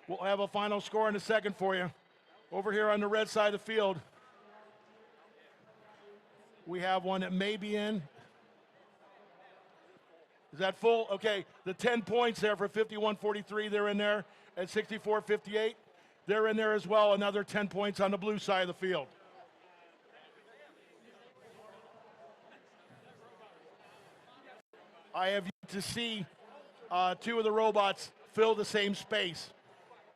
We'll have a final score in a second for you. Over here on the red side of the field, we have one that may be in. Is that full? Okay, the 10 points there for 51-43, they're in there. At 64-58, they're in there as well. Another 10 points on the blue side of the field. I have yet to see 2 of the robots fill the same space.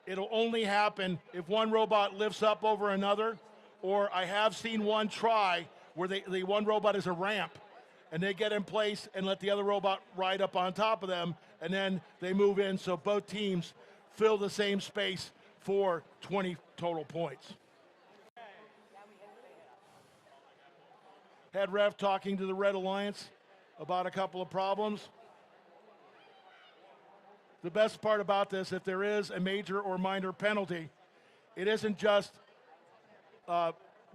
It'll only happen if one robot lifts up over another, or I have seen one try where the one robot is a ramp, and they get in place and let the other robot ride up on top of them, and then they move in so both teams fill the same space for 20 total points. Head ref talking to the Red Alliance about a couple of problems. The best part about this, if there is a major or minor penalty, it isn't just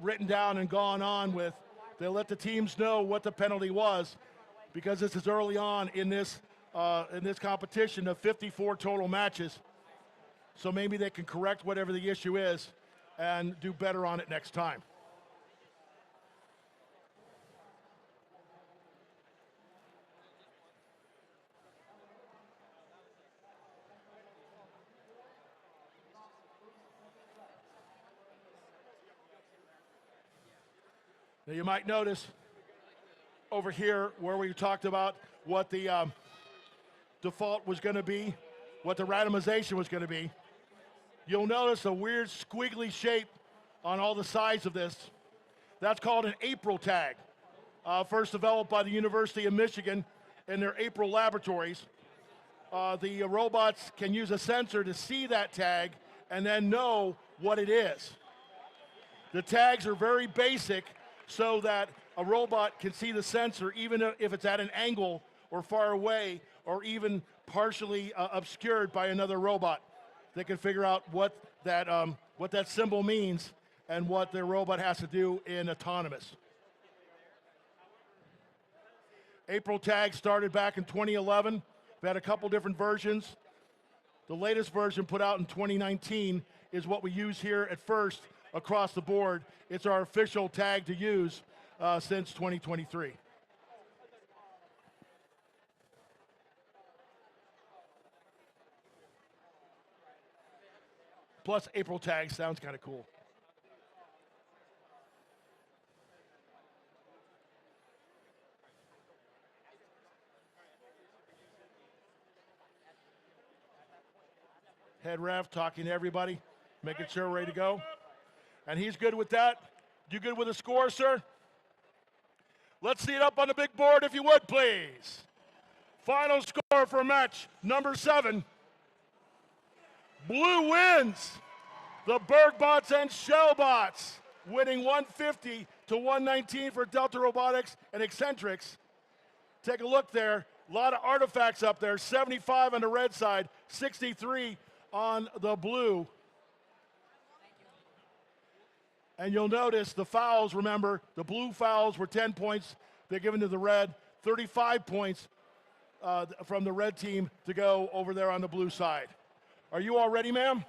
written down and gone on with. They let the teams know what the penalty was, because this is early on in this competition of 54 total matches. So maybe they can correct whatever the issue is and do better on it next time. Now you might notice over here where we talked about what the default was going to be, what the randomization was going to be. You'll notice a weird squiggly shape on all the sides of this. That's called an April tag, first developed by the University of Michigan in their April laboratories. The robots can use a sensor to see that tag and then know what it is. The tags are very basic, so that a robot can see the sensor even if it's at an angle or far away or even partially obscured by another robot. They can figure out what that symbol means and what the robot has to do in autonomous. April tag started back in 2011. We've had a couple different versions. The latest version put out in 2019 is what we use here at first across the board. It's our official tag to use since 2023. Plus, April tag sounds kind of cool. head ref talking to everybody, making sure we're ready to go. And he's good with that. You good with the score, sir? Let's see it up on the big board if you would, please. Final score for match number 7. Blue wins. The Bergbots and Shellbots winning 150 to 119 for Delta Robotics and Eccentrics. Take a look there. A lot of artifacts up there. 75 on the red side, 63 on the blue. And you'll notice the fouls, remember, the blue fouls were 10 points. They're given to the red. 35 points from the red team to go over there on the blue side. Are you all ready, ma'am?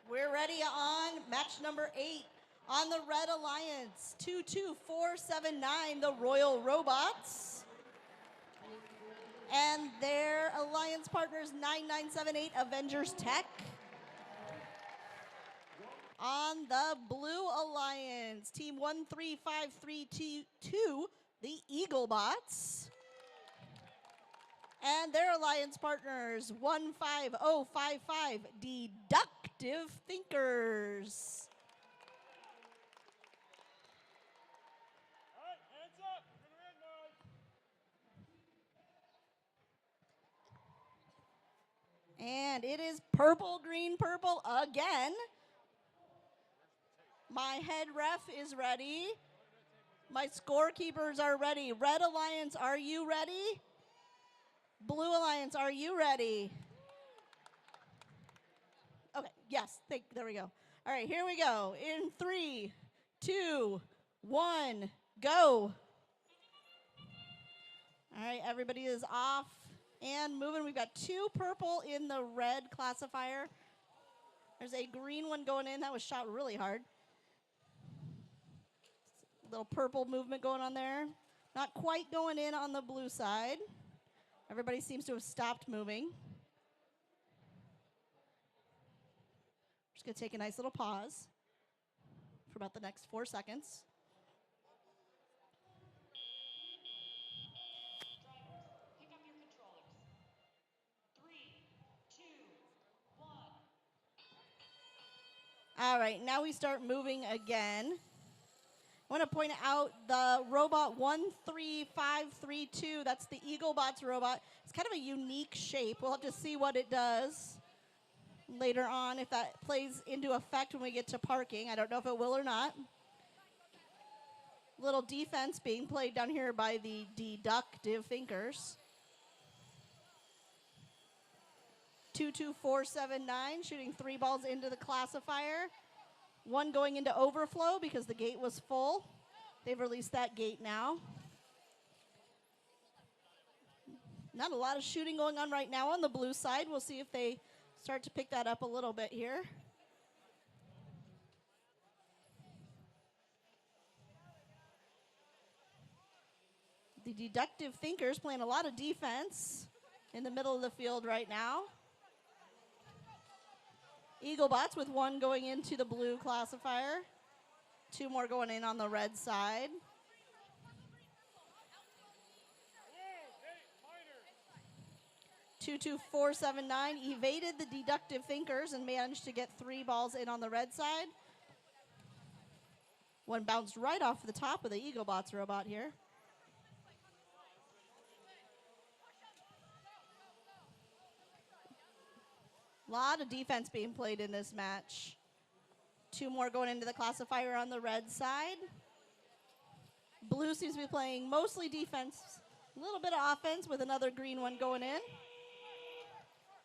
We're ready on match number 8. On the Red Alliance, 22479, the Royal Robots. And their alliance partners, 9978, Avengers Tech. On the Blue Alliance, team 13532, the Eaglebots. And their alliance partners, 15055, Deductive Thinkers. All right, hands up. We're going to red now. And it is purple, green, purple again. My head ref is ready. My scorekeepers are ready. Red Alliance, are you ready? Blue Alliance, are you ready? Okay, yes, there we go. All right, here we go. In 3, 2, 1, go. All right, everybody is off and moving. We've got 2 purple in the red classifier. There's a green one going in. That was shot really hard. Little purple movement going on there. Not quite going in on the blue side. Everybody seems to have stopped moving. Just going to take a nice little pause for about the next 4 seconds. Pick up your controllers. 3, 2, 1. All right, now we start moving again. I want to point out the robot 13532. That's the Eaglebots robot. It's kind of a unique shape. We'll have to see what it does later on, if that plays into effect when we get to parking. I don't know if it will or not. Little defense being played down here by the Deductive Thinkers. 22479, shooting 3 balls into the classifier. 1 going into overflow because the gate was full. They've released that gate now. Not a lot of shooting going on right now on the blue side. We'll see if they start to pick that up a little bit here. The Deductive Thinkers playing a lot of defense in the middle of the field right now. Eaglebots with 1 going into the blue classifier. 2 more going in on the red side. Hey, 22479 evaded the Deductive Thinkers and managed to get 3 balls in on the red side. 1 bounced right off the top of the Eaglebots robot here. A lot of defense being played in this match. 2 more going into the classifier on the red side. Blue seems to be playing mostly defense, a little bit of offense with another green one going in.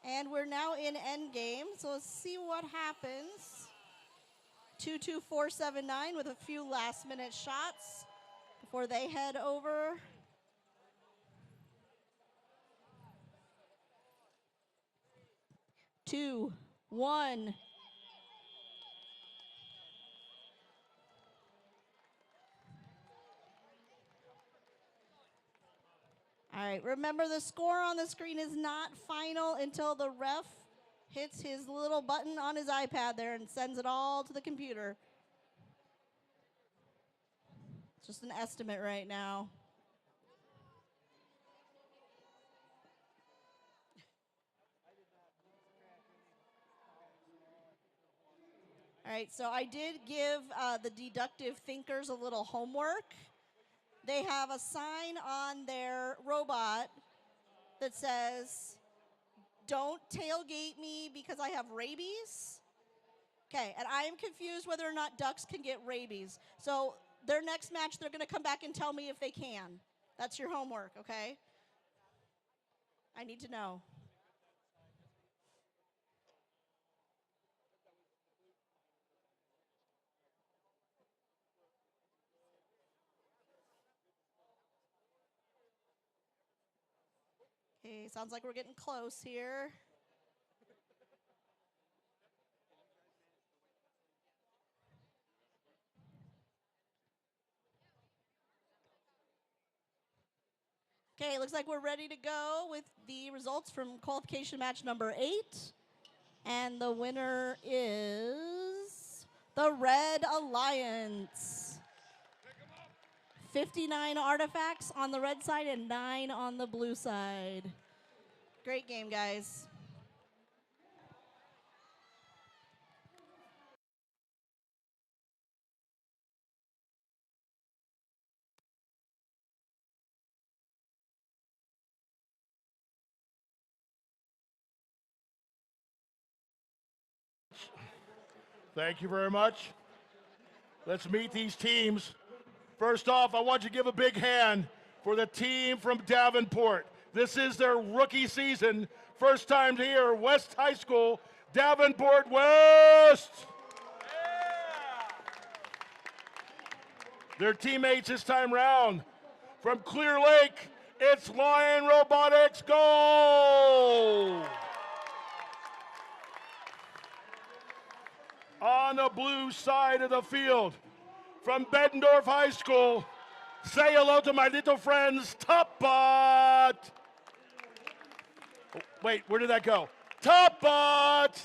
And we're now in end game, so let's see what happens. 22479 with a few last minute shots before they head over. Two, 1. All right, remember the score on the screen is not final until the ref hits his little button on his iPad there and sends it all to the computer. It's just an estimate right now. right, so I did give the deductive thinkers a little homework. They have a sign on their robot that says, "Don't tailgate me because I have rabies." Okay, and I am confused whether or not ducks can get rabies. So their next match, they're going to come back and tell me if they can. That's your homework, okay? I need to know. Okay, sounds like we're getting close here. Okay, looks like we're ready to go with the results from qualification match number 8. And the winner is the Red Alliance. 59 artifacts on the red side and 9 on the blue side. Great game, guys. Thank you very much. Let's meet these teams. First off, I want you to give a big hand for the team from Davenport. This is their rookie season. First time here, West High School, Davenport West. Their teammates this time round. From Clear Lake, it's Lion Robotics. Go! On the blue side of the field, from Bettendorf High School, say hello to my little friends, Top Bot. Oh, wait, where did that go? Top Bot.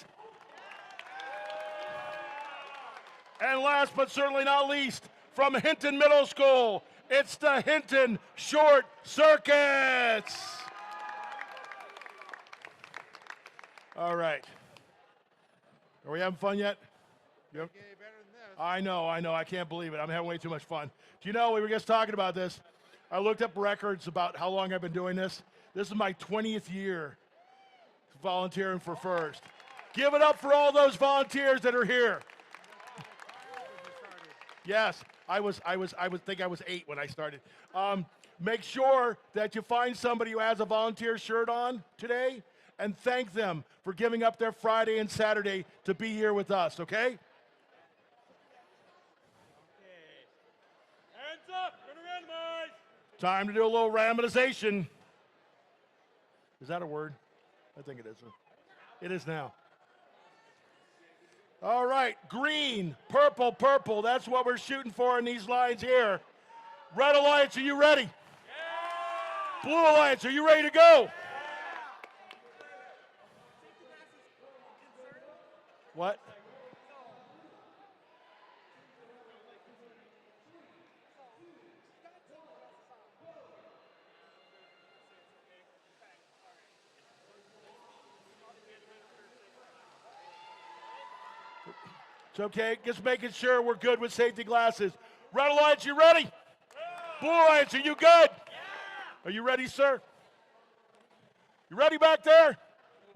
And last but certainly not least, from Hinton Middle School, it's the Hinton Short Circuits. All right. Are we having fun yet? Yep. I know. I can't believe it. I'm having way too much fun. Do you know, we were just talking about this. I looked up records about how long I've been doing this. This is my 20th year volunteering for FIRST. Give it up for all those volunteers that are here. Yes, I think I was 8 when I started. Make sure that you find somebody who has a volunteer shirt on today and thank them for giving up their Friday and Saturday to be here with us, okay? Time to do a little randomization. Is that a word? I think it is. It is now. All right, green, purple, purple. That's what we're shooting for in these lines here. Red Alliance, are you ready? Yeah! Blue Alliance, are you ready to go? Yeah! What? It's okay, just making sure we're good with safety glasses. Red Alliance, you ready? Yeah. Blue Alliance, are you good? Yeah. Are you ready, sir? You ready back there?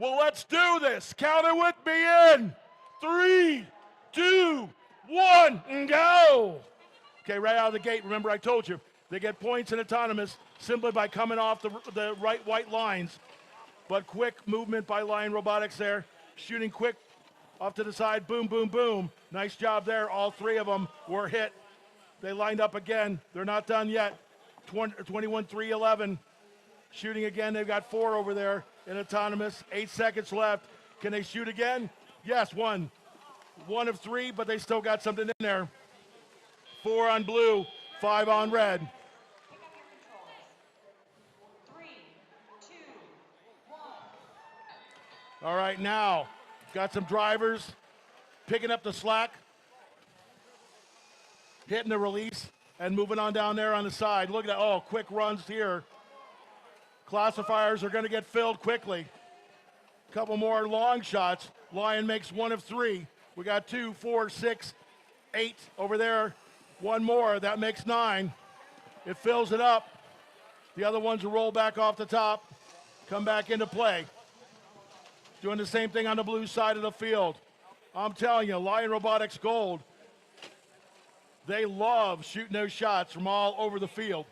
Well, let's do this. Count it with me in. 3, 2, 1, and go. Okay, right out of the gate, remember I told you, they get points in autonomous simply by coming off the right white lines. But quick movement by Lion Robotics there, shooting quick off to the side, boom, boom, boom. Nice job there. All 3 of them were hit. They lined up again. They're not done yet. 21, 3, 11. Shooting again. They've got 4 over there in autonomous. 8 seconds left. Can they shoot again? Yes, 1. 1 of 3, but they still got something in there. 4 on blue, 5 on red. Pick up your controllers. 3, 2, 1. All right, now, got some drivers picking up the slack, hitting the release, and moving on down there on the side. Look at that. Oh, quick runs here. Classifiers are going to get filled quickly. Couple more long shots. Lion makes 1 of 3. We got 2, 4, 6, 8 over there. One more. That makes 9. It fills it up. The other ones will roll back off the top, come back into play. Doing the same thing on the blue side of the field. I'm telling you, Lion Robotics Gold, they love shooting those shots from all over the field.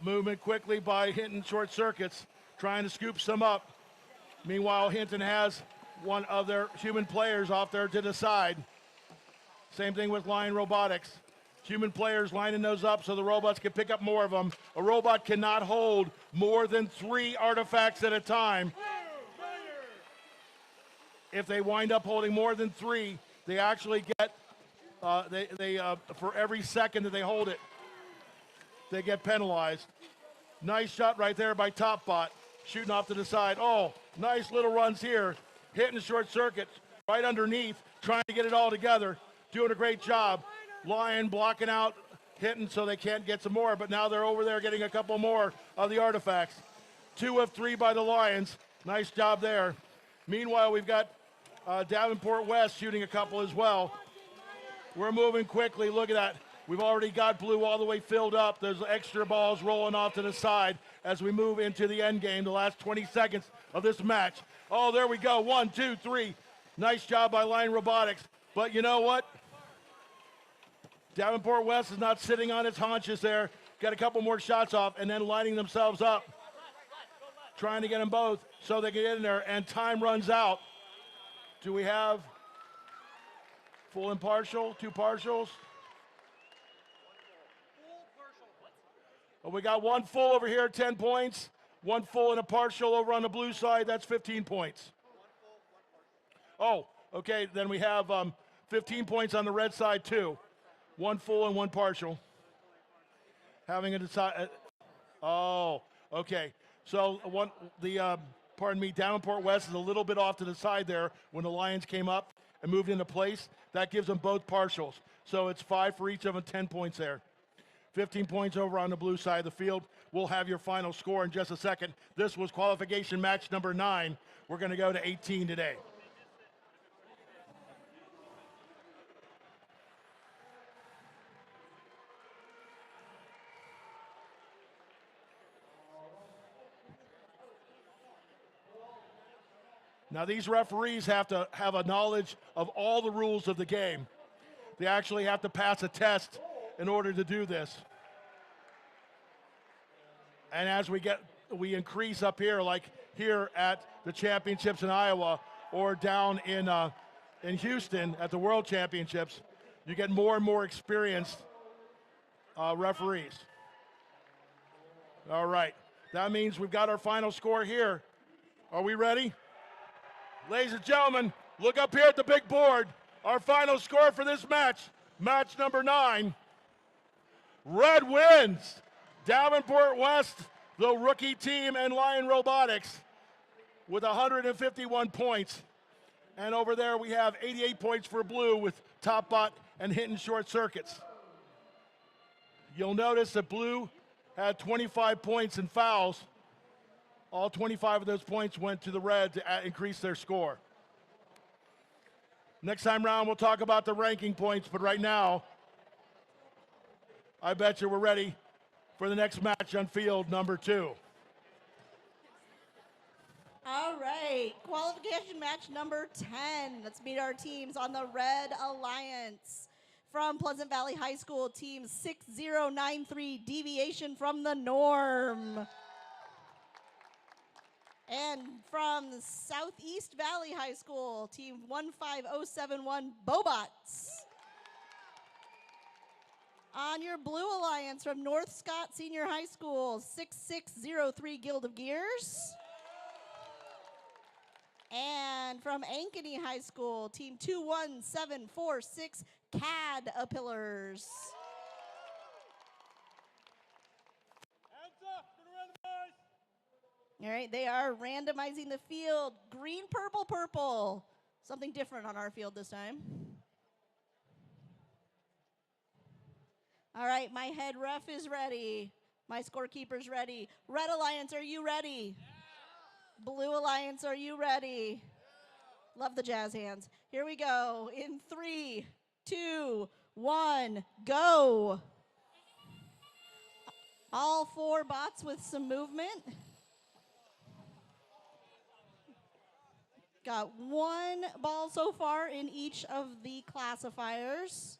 Movement quickly by Hinton short circuits, trying to scoop some up. Meanwhile, Hinton has one of their human players off there to the side. Same thing with Lion Robotics. Human players lining those up so the robots can pick up more of them. A robot cannot hold more than 3 artifacts at a time. If they wind up holding more than 3, they actually get, for every second that they hold it, they get penalized. Nice shot right there by Topbot, shooting off to the side. Oh, nice little runs here. Hitting short circuits right underneath, trying to get it all together. Doing a great job. Lion blocking out, hitting so they can't get some more, but now they're over there getting a couple more of the artifacts. 2 of 3 by the Lions. Nice job there. Meanwhile, we've got Davenport West shooting a couple as well. We're moving quickly. Look at that. We've already got blue all the way filled up. There's extra balls rolling off to the side as we move into the end game, the last 20 seconds of this match. Oh, there we go. 1, 2, 3. Nice job by Lion Robotics. But you know what? Davenport West is not sitting on its haunches there. Got a couple more shots off and then lining themselves up. Trying to get them both so they can get in there, and time runs out. Do we have full and partial? 2 partials? Oh, we got 1 full over here, 10 points. 1 full and a partial over on the blue side, that's 15 points. Oh, okay, then we have 15 points on the red side too. 1 full and 1 partial. Having a decide. Oh, okay. So Davenport West is a little bit off to the side there when the Lions came up and moved into place. That gives them both partials. So it's 5 for each of them, 10 points there. 15 points over on the blue side of the field. We'll have your final score in just a second. This was qualification match number 9. We're going to go to 18 today. Now, these referees have to have a knowledge of all the rules of the game. They actually have to pass a test in order to do this. And as we increase up here, like here at the championships in Iowa or down in Houston at the World Championships, you get more and more experienced referees. All right, that means we've got our final score here. Are we ready? Ladies and gentlemen, look up here at the big board. Our final score for this match, match number 9. Red wins. Davenport West, the rookie team, and Lion Robotics with 151 points. And over there we have 88 points for blue with Topbot and Hinton short circuits. You'll notice that blue had 25 points in fouls. All 25 of those points went to the red to increase their score. Next time round, we'll talk about the ranking points, but right now, I bet you we're ready for the next match on field number 2. All right, qualification match number 10. Let's meet our teams on the Red Alliance. From Pleasant Valley High School, team 6093, deviation from the norm. And from Southeast Valley High School, team 15071, Bobots. On your blue alliance from North Scott Senior High School, 6603, Guild of Gears. And from Ankeny High School, team 21746, Caterpillars. All right, they are randomizing the field. Green, purple, purple. Something different on our field this time. All right, my head ref is ready. My scorekeeper's ready. Red Alliance, are you ready? Yeah. Blue Alliance, are you ready? Love the jazz hands. Here we go. In 3, 2, 1, go. All 4 bots with some movement. Got 1 ball so far in each of the classifiers.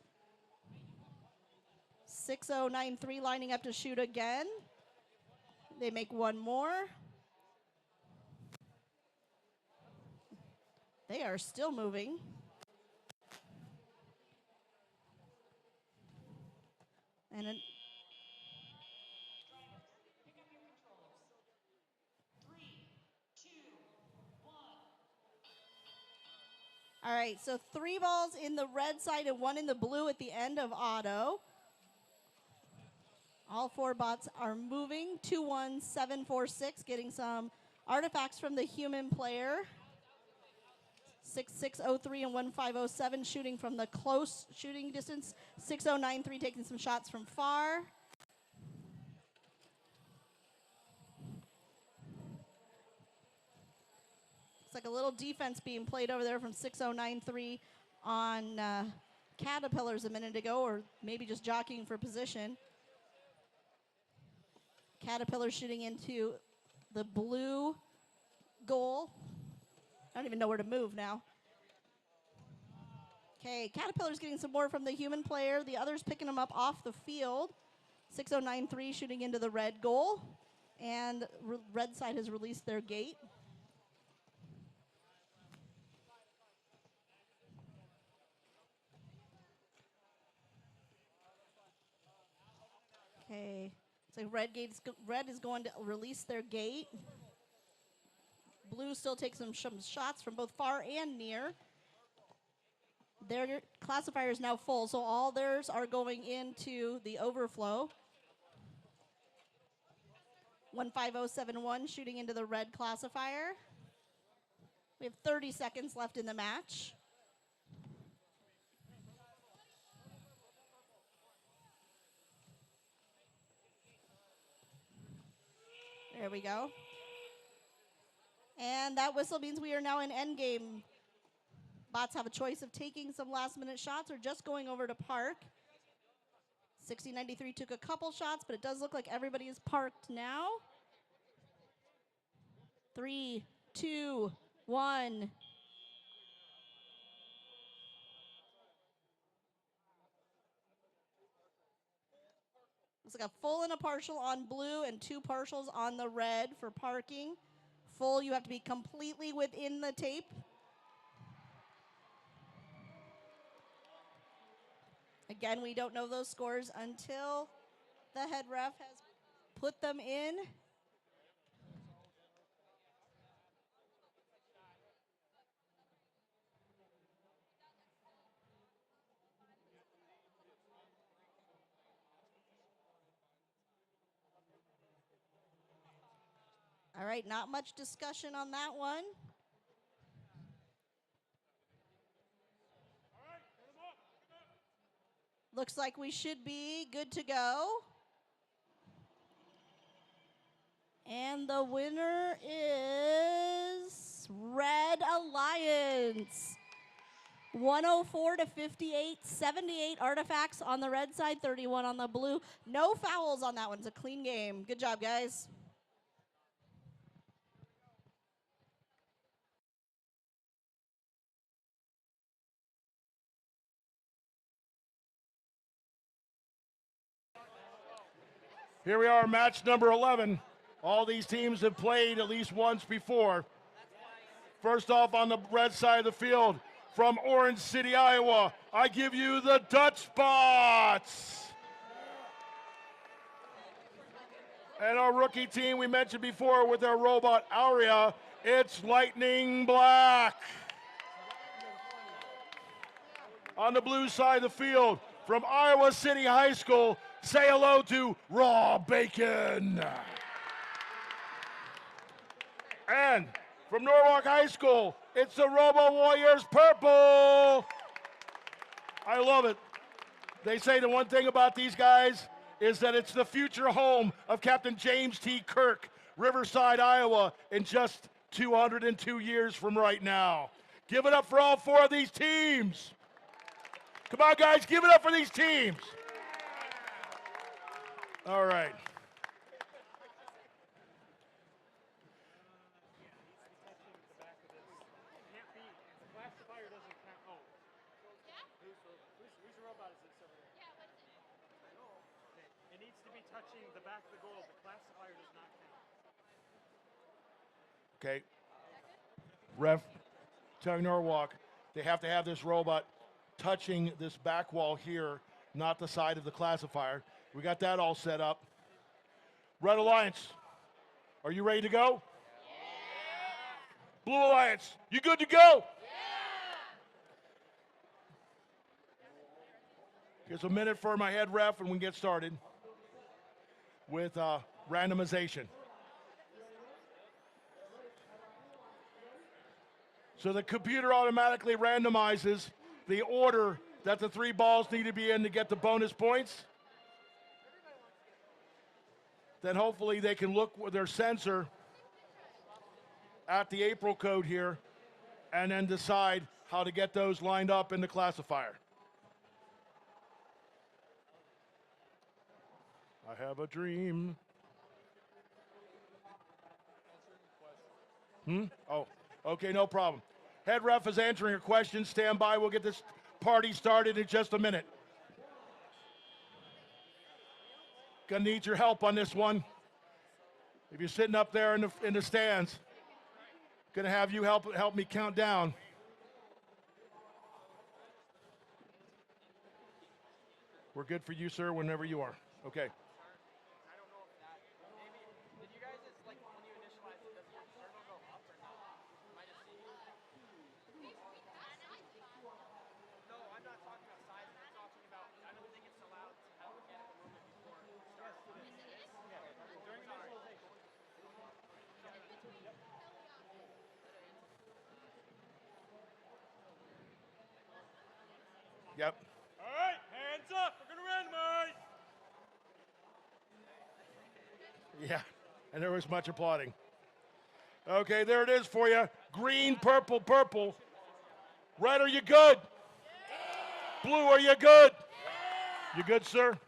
6093 lining up to shoot again. They make 1 more. They are still moving. And an Pick up your controllers. 3, 2, 1. all right, so 3 balls in the red side and 1 in the blue at the end of auto. All 4 bots are moving. 21746, getting some artifacts from the human player. 6603 and 1507 shooting from the close shooting distance. 6093 taking some shots from far. Looks like a little defense being played over there from 6093 on Caterpillars a minute ago, or maybe just jockeying for position. Caterpillar shooting into the blue goal. I don't even know where to move now. Okay, Caterpillar's getting some more from the human player. The others picking them up off the field. 6093 shooting into the red goal. And red side has released their gate. Okay, so red is going to release their gate. Blue still takes some shots from both far and near. Their classifier is now full, so all theirs are going into the overflow. 15071 shooting into the red classifier. We have 30 seconds left in the match. There we go. And that whistle means we are now in endgame. Bots have a choice of taking some last-minute shots or just going over to park. 6093 took a couple shots, but it does look like everybody is parked now. 3, 2, 1. Looks like a full and a partial on blue and 2 partials on the red for parking. Full, you have to be completely within the tape. Again, we don't know those scores until the head ref has put them in. All right, not much discussion on that one. Looks like we should be good to go. And the winner is Red Alliance. 104 to 58, 78 artifacts on the red side, 31 on the blue. No fouls on that one. It's a clean game. Good job, guys. Here we are, match number 11. All these teams have played at least once before. First off on the red side of the field, from Orange City, Iowa, I give you the Dutch Bots. And our rookie team we mentioned before with our robot Aurea, it's Lightning Black. On the blue side of the field, from Iowa City High School, say hello to Raw Bacon. And from Norwalk High School, it's the Robo Warriors Purple. I love it. They say the one thing about these guys is that it's the future home of Captain James T. Kirk, Riverside, Iowa, in just 202 years from right now. Give it up for all 4 of these teams. Come on, guys, give it up for these teams. All right. Classifier doesn't count. Oh. Whose robot is this over there? Okay. It needs to be touching the back of the goal. The classifier does not count. Okay. Ref telling Norwalk they have to have this robot touching this back wall here, not the side of the classifier. We got that all set up. Red Alliance, are you ready to go? Yeah. Blue Alliance, you good to go? Yeah. Here's a minute for my head ref and we can get started with randomization. So the computer automatically randomizes the order that the 3 balls need to be in to get the bonus points. Then hopefully they can look with their sensor at the April code here and then decide how to get those lined up in the classifier. I have a dream. Oh, okay, no problem. Head ref is answering a question. Stand by. We'll get this party started in just a minute. Gonna need your help on this one. If you're sitting up there in the stands, gonna have you help me count down. We're good for you, sir, whenever you are. Okay. Yep. All right, hands up. We're going to randomize. Yeah, and there was much applauding. Okay, there it is for you. Green, purple, purple. Red, are you good? Blue, are you good? You good, sir?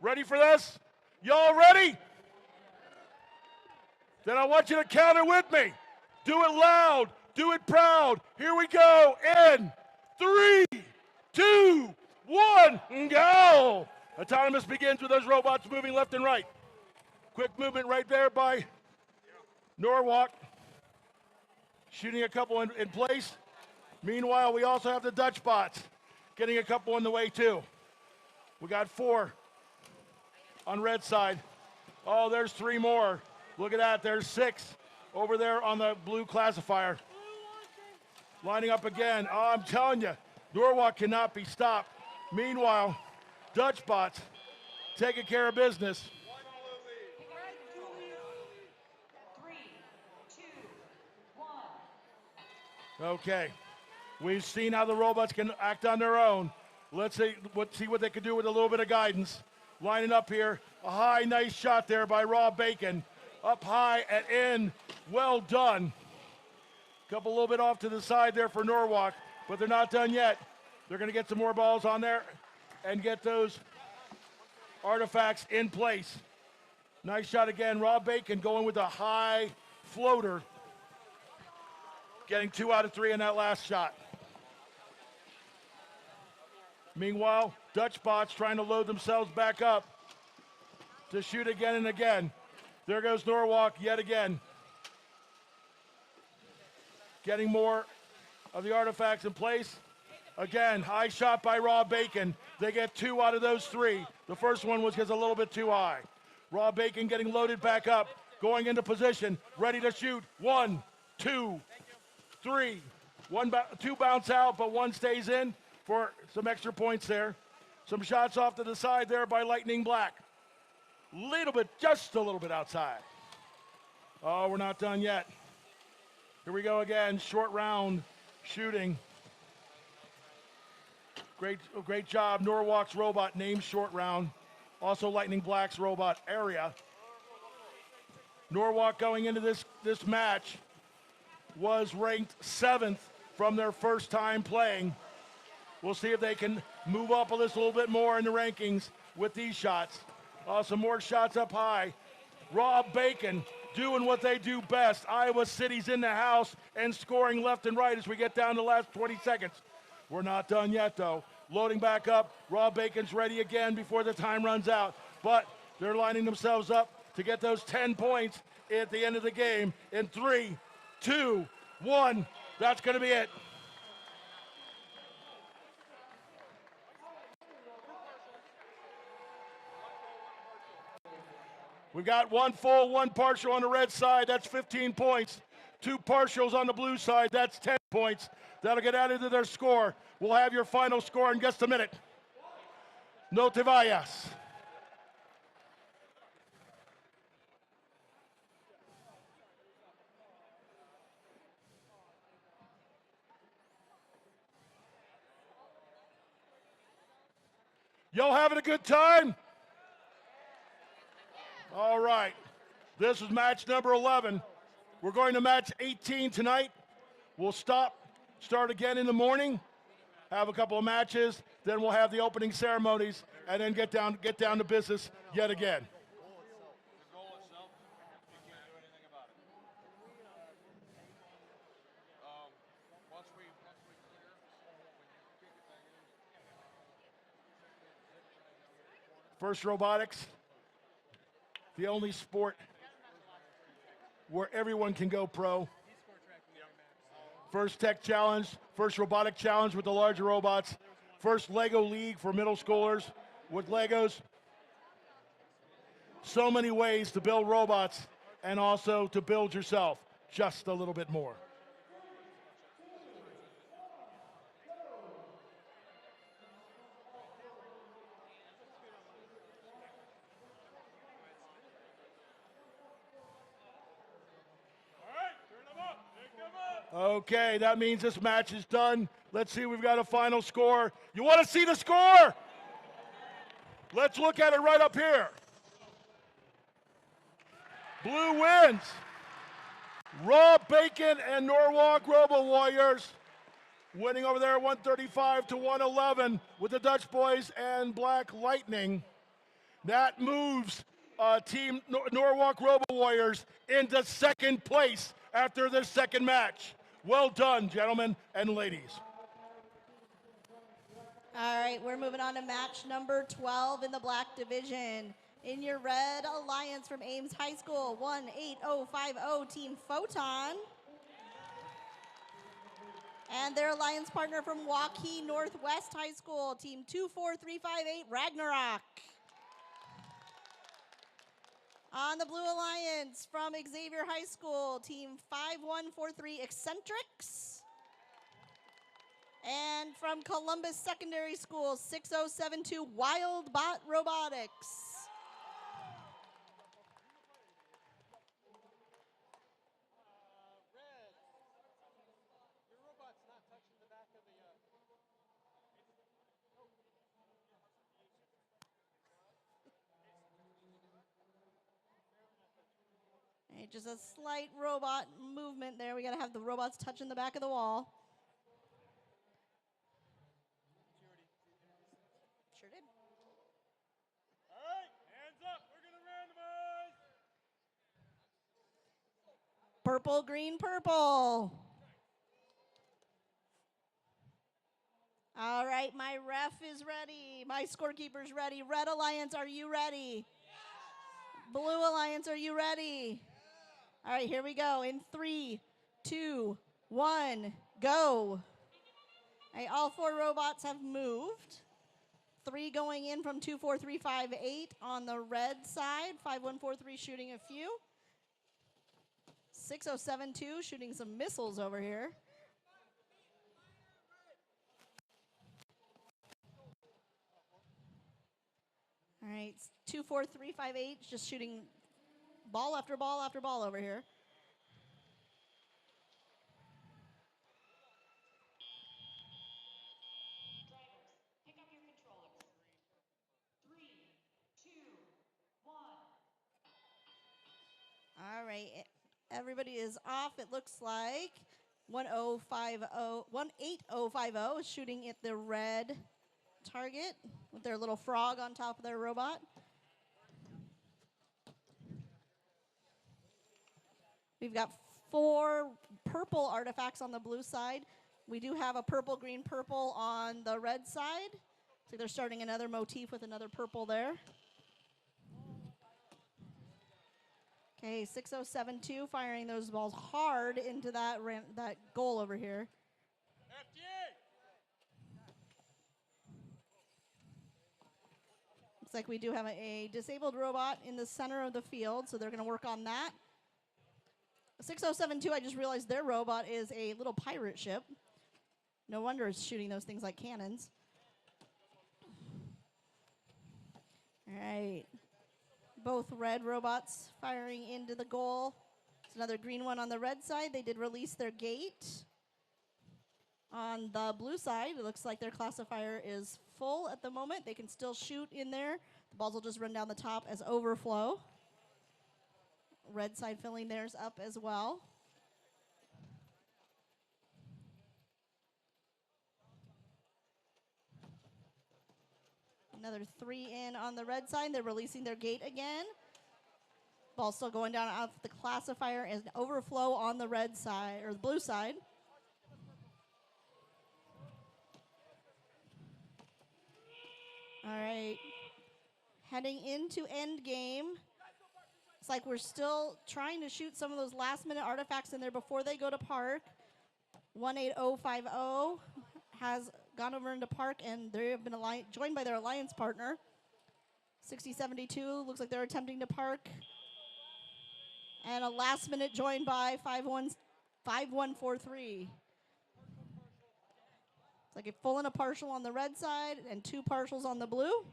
Ready for this? Y'all ready? Then I want you to count it with me. Do it loud. Do it proud. Here we go. In 3, 2, 1, go! Autonomous begins with those robots moving left and right. Quick movement right there by Norwalk. Shooting a couple in place. Meanwhile, we also have the Dutch bots getting a couple on the way too. We got 4 on red side. Oh, there's 3 more. Look at that, there's 6 over there on the blue classifier. Lining up again. Oh, I'm telling you, Norwalk cannot be stopped. Meanwhile, Dutch bots taking care of business. 3, 2, 1. Okay, we've seen how the robots can act on their own. Let's see what they can do with a little bit of guidance. Lining up here, a high, nice shot there by Rob Bacon. Up high and in, well done. Couple a little bit off to the side there for Norwalk, but they're not done yet. They're gonna get some more balls on there and get those artifacts in place. Nice shot again, Rob Bacon going with a high floater. Getting 2 out of 3 in that last shot. Meanwhile, Dutch bots trying to load themselves back up to shoot again and again. There goes Norwalk yet again. Getting more of the artifacts in place. Again, high shot by Rob Bacon. They get 2 out of those 3. The first one was just a little bit too high. Rob Bacon getting loaded back up, going into position, ready to shoot. 1, 2, 3. 2 bounce out, but 1 stays in for some extra points there. Some shots off to the side there by Lightning Black. Just a little bit outside. Oh, we're not done yet. Here we go again, short round shooting. Great job. Norwalk's robot named short round. Also Lightning Black's robot area. Norwalk going into this match was ranked 7th from their first time playing. We'll see if they can move up a little bit more in the rankings with these shots. Some more shots up high. Rob Bacon doing what they do best. Iowa City's in the house and scoring left and right as we get down to the last 20 seconds. We're not done yet, though. Loading back up. Rob Bacon's ready again before the time runs out. But they're lining themselves up to get those 10 points at the end of the game in 3, 2, 1. That's going to be it. We've got one full, one partial on the red side. That's 15 points. 2 partials on the blue side. That's 10 points. That'll get added to their score. We'll have your final score in just a minute. No te vayas. Y'all having a good time? All right. This is match number 11. We're going to match 18 tonight. We'll start again in the morning, have a couple of matches, then we'll have the opening ceremonies, and then get down to business yet again. The goal itself, you can't do anything about it. Once we clear, when you kick it back in. First Robotics, the only sport where everyone can go pro. First Tech Challenge, first Robotic Challenge with the larger robots, first Lego League for middle schoolers with Legos. So many ways to build robots and also to build yourself just a little bit more. Okay, that means this match is done. Let's see, we've got a final score. You want to see the score? Let's look at it right up here. Blue wins. Rob Bacon and Norwalk Robo Warriors winning over there 135 to 111 with the Dutch Boys and Black Lightning. That moves Team Norwalk Robo Warriors into second place after their second match. Well done, gentlemen and ladies. All right, we're moving on to match number 12 in the black division. In your red alliance from Ames High School, 18050 Team Photon. And their alliance partner from Waukee Northwest High School, Team 24358 Ragnarok. On the blue alliance from Xavier High School, Team 5143 Eccentrics. And from Columbus Secondary School, 6072 Wildbot Robotics. Just a slight robot movement there. We got to have the robots touching the back of the wall. Sure did. All right, hands up. We're going to randomize. Purple, green, purple. All right, my ref is ready. My scorekeeper's ready. Red Alliance, are you ready? Yes. Blue Alliance, are you ready? All right, here we go. In 3, 2, 1, go. All right, all 4 robots have moved. 3 going in from 24358 on the red side. 5143 shooting a few. 6072 shooting some missiles over here. All right, 24358 just shooting ball after ball after ball over here. Drivers, pick up your controllers. 3, 2, 1. All right, everybody is off, it looks like. 18050 is shooting at the red target with their little frog on top of their robot. We've got 4 purple artifacts on the blue side. We do have a purple, green, purple on the red side. So they're starting another motif with another purple there. Okay, 6072 firing those balls hard into that goal over here. Looks like we do have a disabled robot in the center of the field, so they're going to work on that. 6072, I just realized their robot is a little pirate ship. No wonder it's shooting those things like cannons. All right. Both red robots firing into the goal. It's another green one on the red side. They did release their gate. On the blue side, it looks like their classifier is full at the moment. They can still shoot in there. The balls will just run down the top as overflow. Red side filling theirs up as well. Another 3 in on the red side. They're releasing their gate again. Ball still going down off the classifier as overflow on the red side or the blue side. All right. Heading into end game. It's like we're still trying to shoot some of those last minute artifacts in there before they go to park. 18050 has gone over into park, and they have been joined by their alliance partner. 6072 looks like they're attempting to park. And a last minute joined by 5143. It's like a full and a partial on the red side and 2 partials on the blue.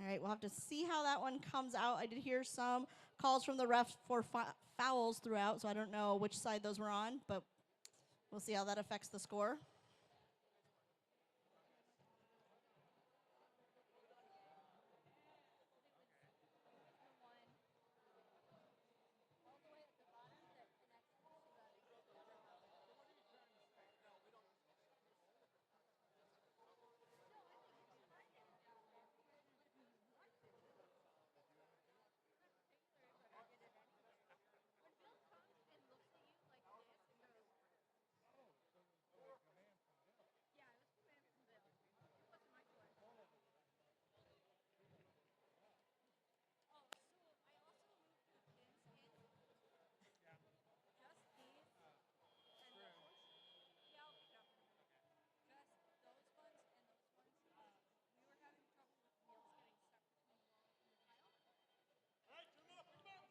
All right, we'll have to see how that one comes out. I did hear some calls from the ref for fouls throughout, so I don't know which side those were on, but we'll see how that affects the score.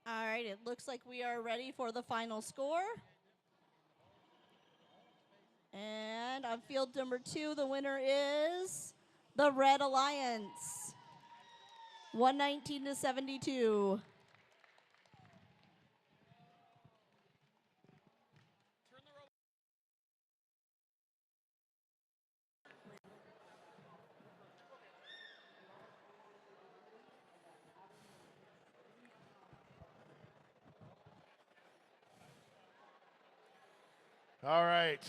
All right, it looks like we are ready for the final score. And on field number 2, the winner is the Red Alliance, 119-72. All right.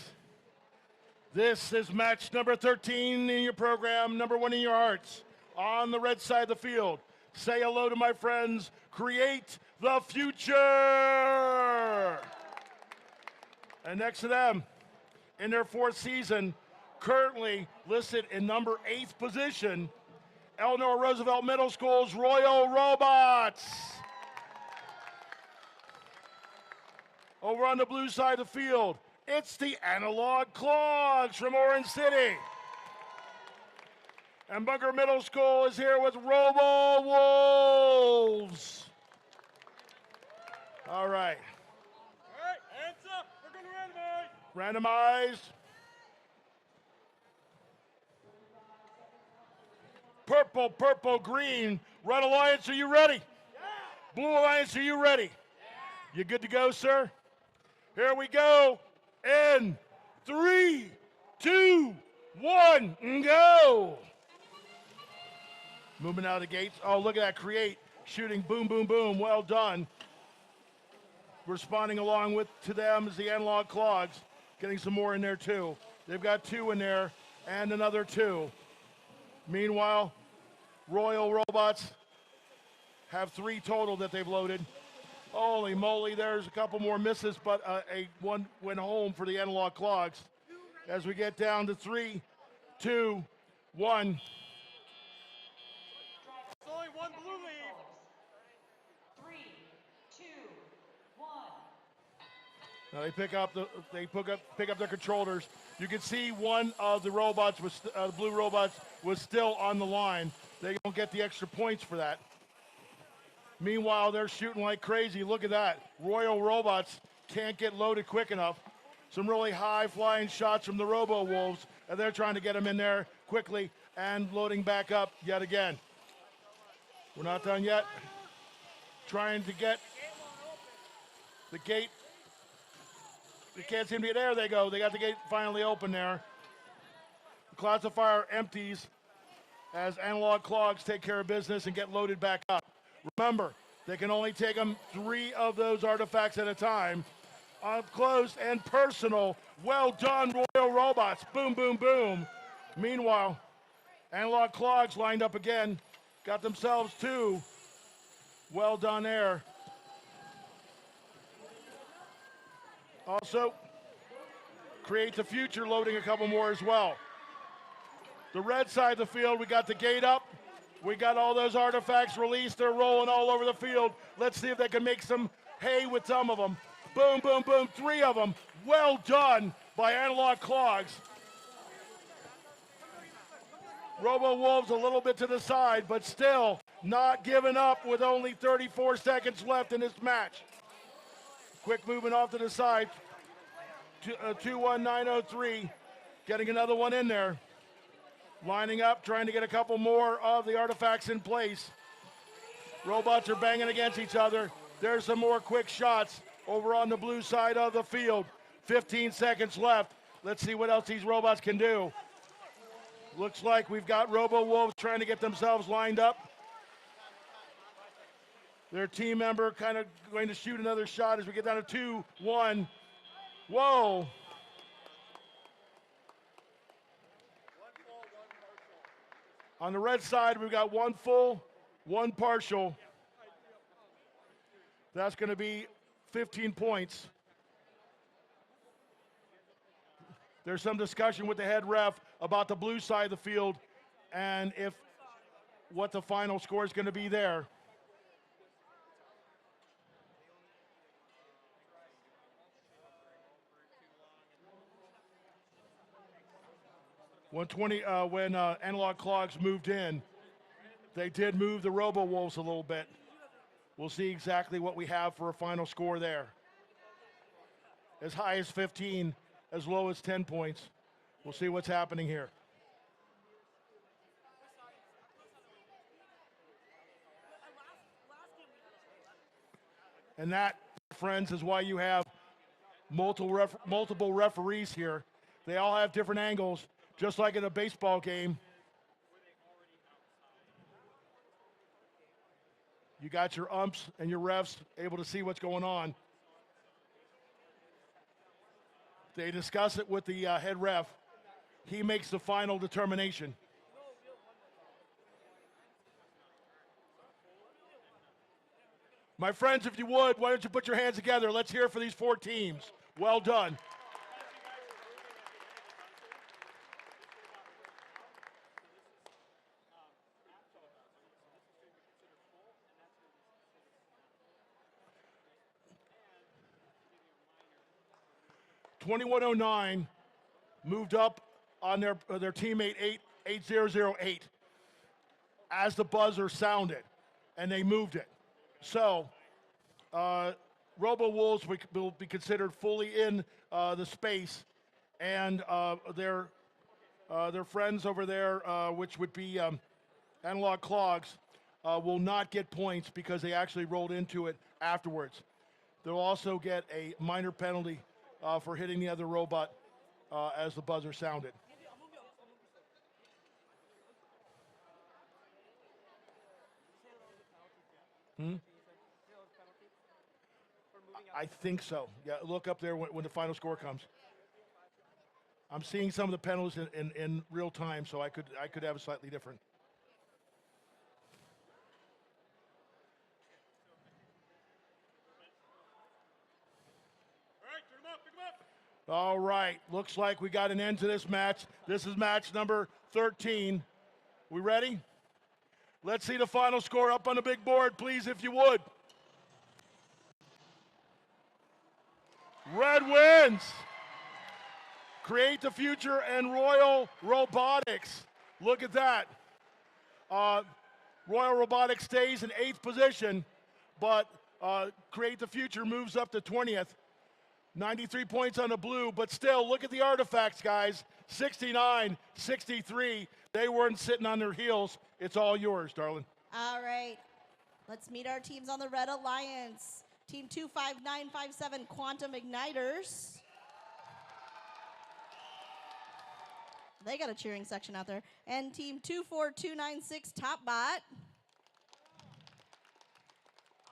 This is match number 13 in your program, number 1 in your hearts. On the red side of the field, say hello to my friends, Create the Future. And next to them, in their 4th season, currently listed in number 8th position, Eleanor Roosevelt Middle School's Royal Robots. Over on the blue side of the field, it's the Analog Clogs from Orange City. And Bunker Middle School is here with Robo Wolves. All right. All right, hands up. We're going to Randomized. Purple, purple, green. Red Alliance, are you ready? Yeah. Blue Alliance, are you ready? Yeah. You good to go, sir? Here we go. In 3, 2, 1, and go. Moving out of the gates. Oh, look at that. Create. Shooting. Boom, boom, boom. Well done. Responding along with to them is the Analog Clogs. Getting some more in there, too. They've got 2 in there and another 2. Meanwhile, Royal Robots have 3 total that they've loaded. Holy moly, there's a couple more misses, but one went home for the Analog Clogs. As we get down to 3, 2, 1. It's only one blue leave. 3, 2, 1. Now they pick up their controllers. You can see one of the robots was blue robots was still on the line. They don't get the extra points for that. Meanwhile, they're shooting like crazy. Look at that. Royal Robots can't get loaded quick enough. Some really high-flying shots from the Robo Wolves, and they're trying to get them in there quickly and loading back up yet again. We're not done yet. Trying to get the gate. They can't seem to get there. They go. They got the gate finally open there. The classifier empties as Analog Clogs take care of business and get loaded back up. Remember, they can only take them 3 of those artifacts at a time. Up close and personal. Well done, Royal Robots. Boom, boom, boom. Meanwhile, Analog Clogs lined up again. Got themselves 2. Well done there. Also, Create the Future loading a couple more as well. The red side of the field, we got the gate up. We got all those artifacts released. They're rolling all over the field. Let's see if they can make some hay with some of them. Boom, boom, boom. 3 of them. Well done by Analog Clogs. Robo Wolves a little bit to the side, but still not giving up with only 34 seconds left in this match. Quick movement off to the side. 21903. Getting another one in there. Lining up, trying to get a couple more of the artifacts in place. Robots are banging against each other. There's some more quick shots over on the blue side of the field. 15 seconds left. Let's see what else these robots can do. Looks like we've got Robo Wolves trying to get themselves lined up. Their team member kind of going to shoot another shot as we get down to 2, 1. Whoa. On the red side, we've got 1 full, 1 partial. That's going to be 15 points. There's some discussion with the head ref about the blue side of the field and what the final score is going to be there. When Analog Clogs moved in, they did move the Robo Wolves a little bit. We'll see exactly what we have for a final score there. As high as 15, as low as 10 points. We'll see what's happening here. And that, friends, is why you have multiple referees here. They all have different angles, just like in a baseball game. You got your umps and your refs able to see what's going on. They discuss it with the head ref. He makes the final determination. My friends, if you would, why don't you put your hands together? Let's hear for these 4 teams. Well done. (2109) moved up on their teammate 8008 as the buzzer sounded, and they moved it. So, Robo Wolves will be considered fully in the space, and their friends over there, which would be Analog Clogs, will not get points because they actually rolled into it afterwards. They'll also get a minor penalty for hitting the other robot as the buzzer sounded. I think so. Yeah, look up there when the final score comes. I'm seeing some of the penalties in real time, so I could have a slightly different. All right, looks like we got an end to this match. This is match number 13. We ready? Let's see the final score up on the big board, please, if you would. Red wins. Create the Future and Royal Robotics. Look at that. Royal Robotics stays in 8th position, but Create the Future moves up to 20th. 93 points on the blue, but still, look at the artifacts, guys. 69, 63. They weren't sitting on their heels. It's all yours, darling. All right. Let's meet our teams on the Red Alliance. Team 25957, Quantum Igniters. They got a cheering section out there. And Team 24296, Top Bot.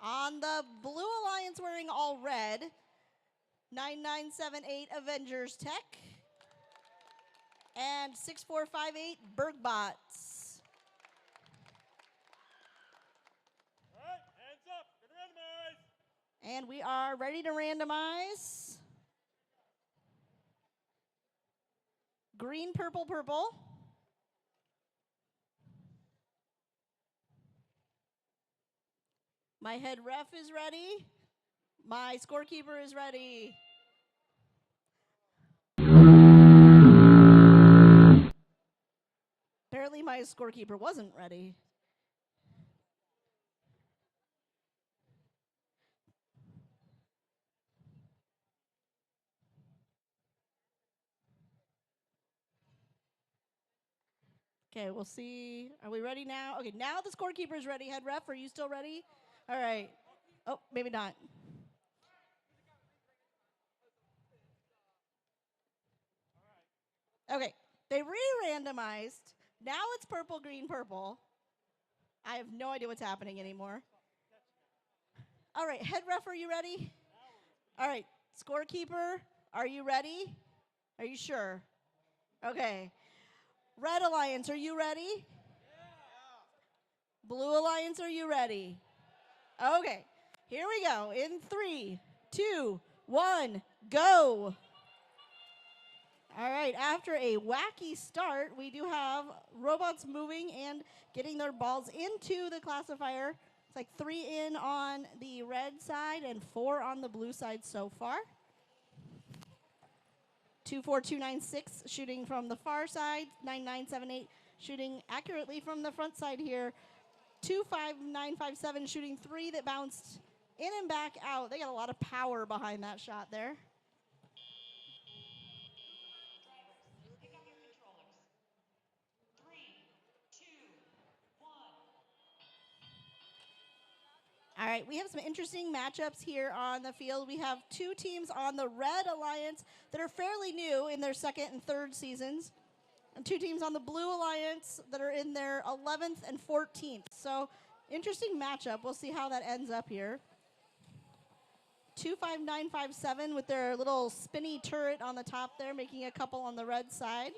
On the Blue Alliance, wearing all red, 9978 Avengers Tech. And 6458 Bergbots. All right, hands up. Gonna randomize. And we are ready to randomize. Green, purple, purple. My head ref is ready. My scorekeeper is ready. Apparently my scorekeeper wasn't ready. Okay, we'll see. Are we ready now? Okay, now the scorekeeper is ready. Head ref, are you still ready? All right. Oh, maybe not. Okay, they re-randomized. Now it's purple, green, purple. I have no idea what's happening anymore. All right, head ref, are you ready? All right, scorekeeper, are you ready? Are you sure? Okay. Red Alliance, are you ready? Blue Alliance, are you ready? Okay, here we go. In 3, 2, 1, go. All right, after a wacky start, we do have robots moving and getting their balls into the classifier. It's like 3 in on the red side and 4 on the blue side so far. 24296 shooting from the far side, 9978 shooting accurately from the front side here. 25957 shooting 3 that bounced in and back out. They got a lot of power behind that shot there. Pick up your controllers. 3, 2, 1. All right, we have some interesting matchups here on the field. We have 2 teams on the Red Alliance that are fairly new in their 2nd and 3rd seasons, and 2 teams on the Blue Alliance that are in their 11th and 14th. So, interesting matchup. We'll see how that ends up here. 25957 with their little spinny turret on the top there, making a couple on the red side.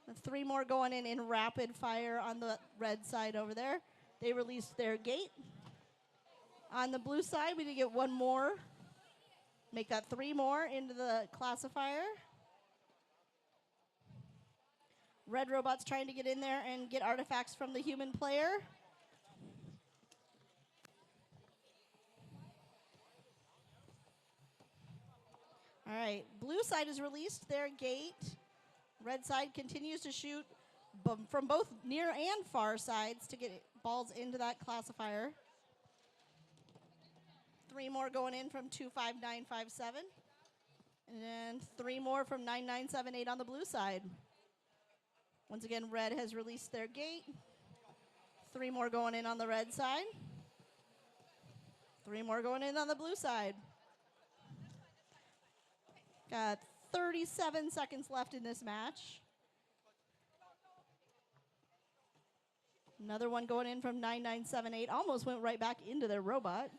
And 3 more going in rapid fire on the red side over there. They released their gate. On the blue side, we did get 1 more. Make that 3 more into the classifier. Red robots trying to get in there and get artifacts from the human player. All right, blue side has released their gate. Red side continues to shoot from both near and far sides to get balls into that classifier. 3 more going in from 25957. And 3 more from 9978 on the blue side. Once again, red has released their gate. 3 more going in on the red side. 3 more going in on the blue side. Got 37 seconds left in this match. Another one going in from 9978. Almost went right back into their robot.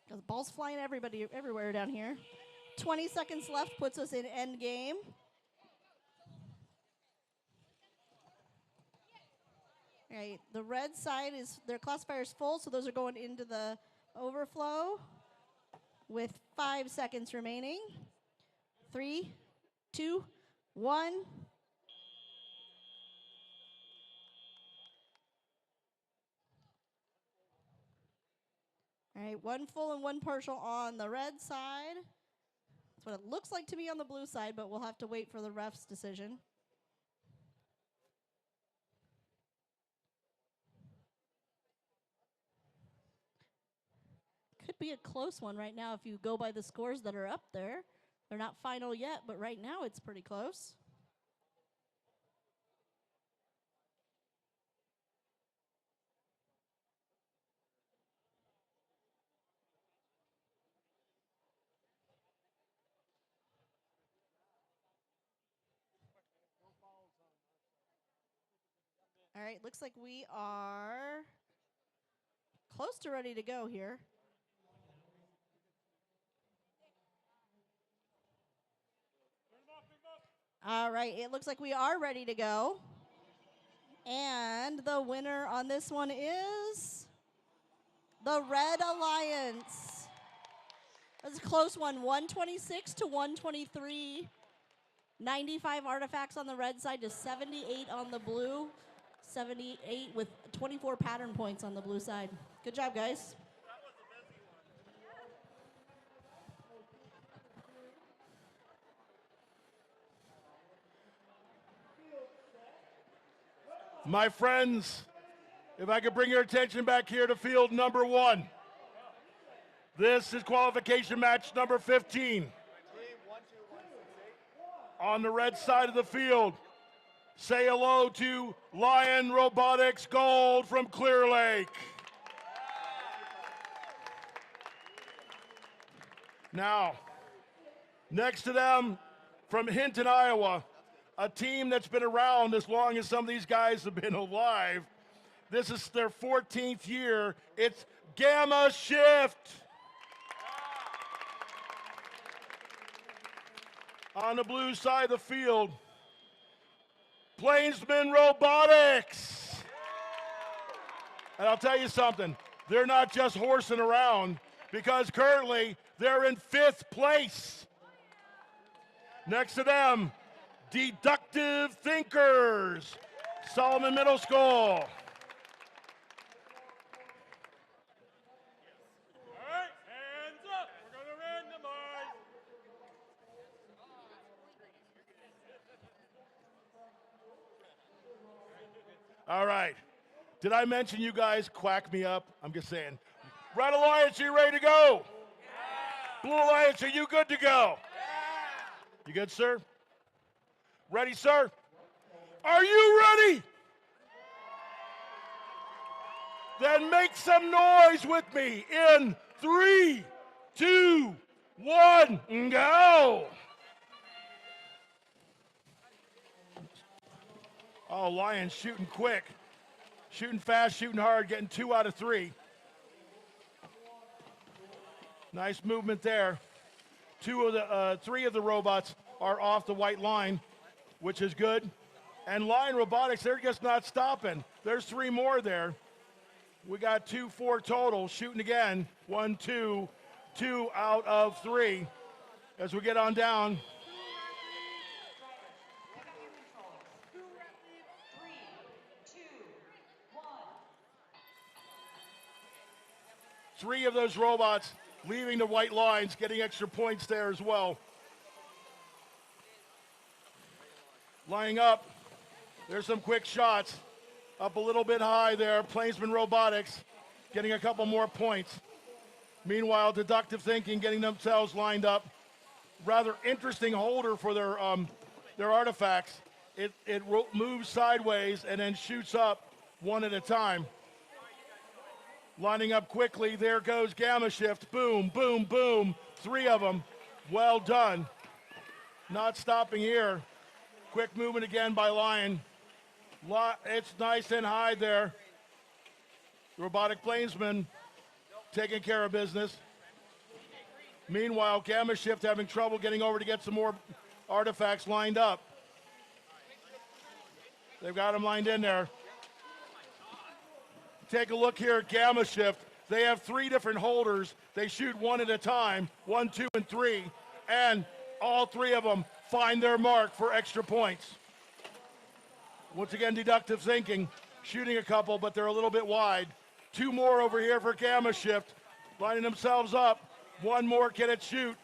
The ball's flying everywhere down here. 20 seconds left puts us in end game. All right, the red side is their classifier's full, so those are going into the overflow with 5 seconds remaining. 3, 2, 1. All right, 1 full and 1 partial on the red side. That's what it looks like to me on the blue side, but we'll have to wait for the ref's decision. Could be a close one right now if you go by the scores that are up there. They're not final yet, but right now it's pretty close. All right, looks like we are close to ready to go here. All right, it looks like we are ready to go. And the winner on this one is the Red Alliance. That's a close one, 126 to 123. 95 artifacts on the red side to 78 on the blue. 78 with 24 pattern points on the blue side. Good job, guys. My friends, if I could bring your attention back here to field number 1. This is qualification match number 15. On the red side of the field, say hello to Lion Robotics Gold from Clear Lake. Now, next to them from Hinton, Iowa, a team that's been around as long as some of these guys have been alive. This is their 14th year. It's Gamma Shift. On the blue side of the field, Plainsman Robotics. And I'll tell you something, they're not just horsing around because currently they're in 5th place. Next to them, Deductive Thinkers, Solomon Middle School. All right, hands up. We're going to randomize. All right. Did I mention you guys quack me up? I'm just saying. Red Alliance, are you ready to go? Yeah. Blue Alliance, are you good to go? Yeah. You good, sir? Ready, sir? Are you ready? Then make some noise with me in 3, 2, 1, and go. Oh, Lions shooting quick. Shooting fast, shooting hard, getting 2 out of 3. Nice movement there. 3 of the robots are off the white line, which is good. And Lion Robotics, they're just not stopping. There's 3 more there. We got 2, 4 total. Shooting again. 1, 2, 2 out of 3. As we get on down. Three of those robots leaving the white lines, getting extra points there as well. Lining up. There's some quick shots. Up a little bit high there. Plainsman Robotics getting a couple more points. Meanwhile, Deductive Thinking getting themselves lined up. Rather interesting holder for their artifacts. It moves sideways and then shoots up one at a time. Lining up quickly, there goes Gamma Shift. Boom, boom, boom. 3 of them. Well done. Not stopping here. Quick movement again by Lion. It's nice and high there. Robotic Plainsman taking care of business. Meanwhile, Gamma Shift having trouble getting over to get some more artifacts lined up. They've got them lined in there. Take a look here at Gamma Shift. They have 3 different holders. They shoot one at a time, 1, 2, and 3, and all 3 of them find their mark for extra points. Once again, deductive thinking, shooting a couple, but they're a little bit wide. 2 more over here for Gamma Shift, lining themselves up. 1 more, can it shoot?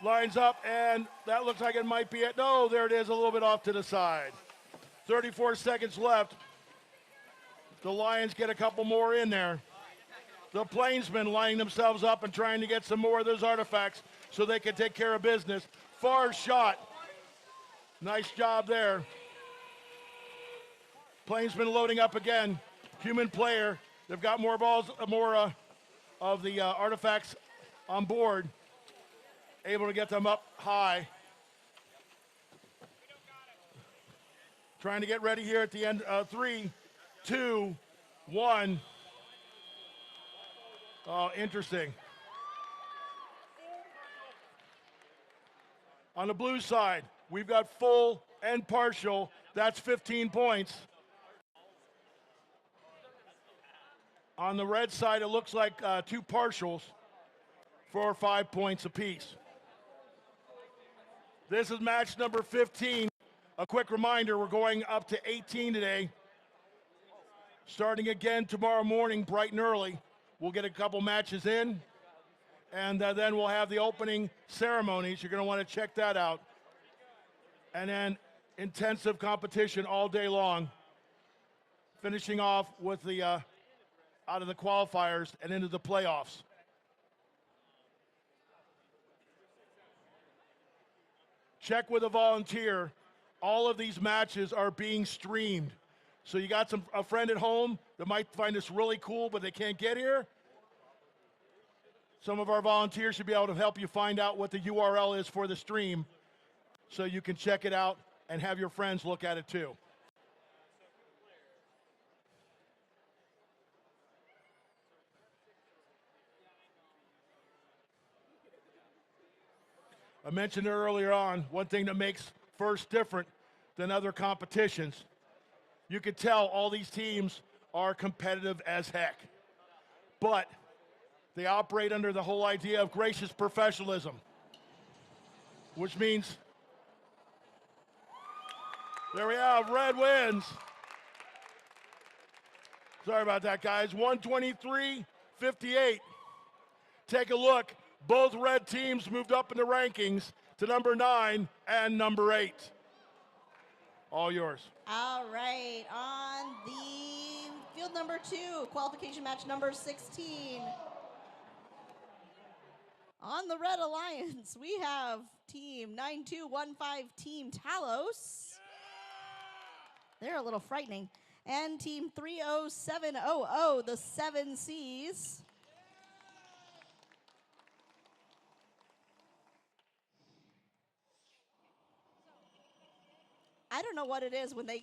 Lines up, and that looks like it might be it. No, there it is, a little bit off to the side. 34 seconds left. The Lions get a couple more in there. The Plainsmen lining themselves up and trying to get some more of those artifacts so they can take care of business. Far shot. Nice job there. Plainsmen loading up again. Human player. They've got more balls, more of the artifacts on board. Able to get them up high. Trying to get ready here at the end. 3, 2, 1. Oh, interesting. On the blue side, we've got full and partial. That's 15 points. On the red side, it looks like 2 partials for 5 points apiece. This is match number 15. A quick reminder, we're going up to 18 today. Starting again tomorrow morning, bright and early. We'll get a couple matches in, and then we'll have the opening ceremonies. You're going to want to check that out. And then intensive competition all day long, finishing off with the out of the qualifiers and into the playoffs. Check with a volunteer. All of these matches are being streamed. So you got a friend at home that might find this really cool, but they can't get here. Some of our volunteers should be able to help you find out what the URL is for the stream so you can check it out and have your friends look at it too. I mentioned earlier on, one thing that makes First different than other competitions. You can tell all these teams are competitive as heck, but they operate under the whole idea of gracious professionalism, which means, there we have, red wins. Sorry about that, guys. 123-58. Take a look. Both red teams moved up in the rankings to number 9 and number 8. All yours. All right, on the field number 2, qualification match number 16. On the Red Alliance, we have Team 9215, Team Talos. They're a little frightening. And Team 30700, the 7 Cs. I don't know what it is when they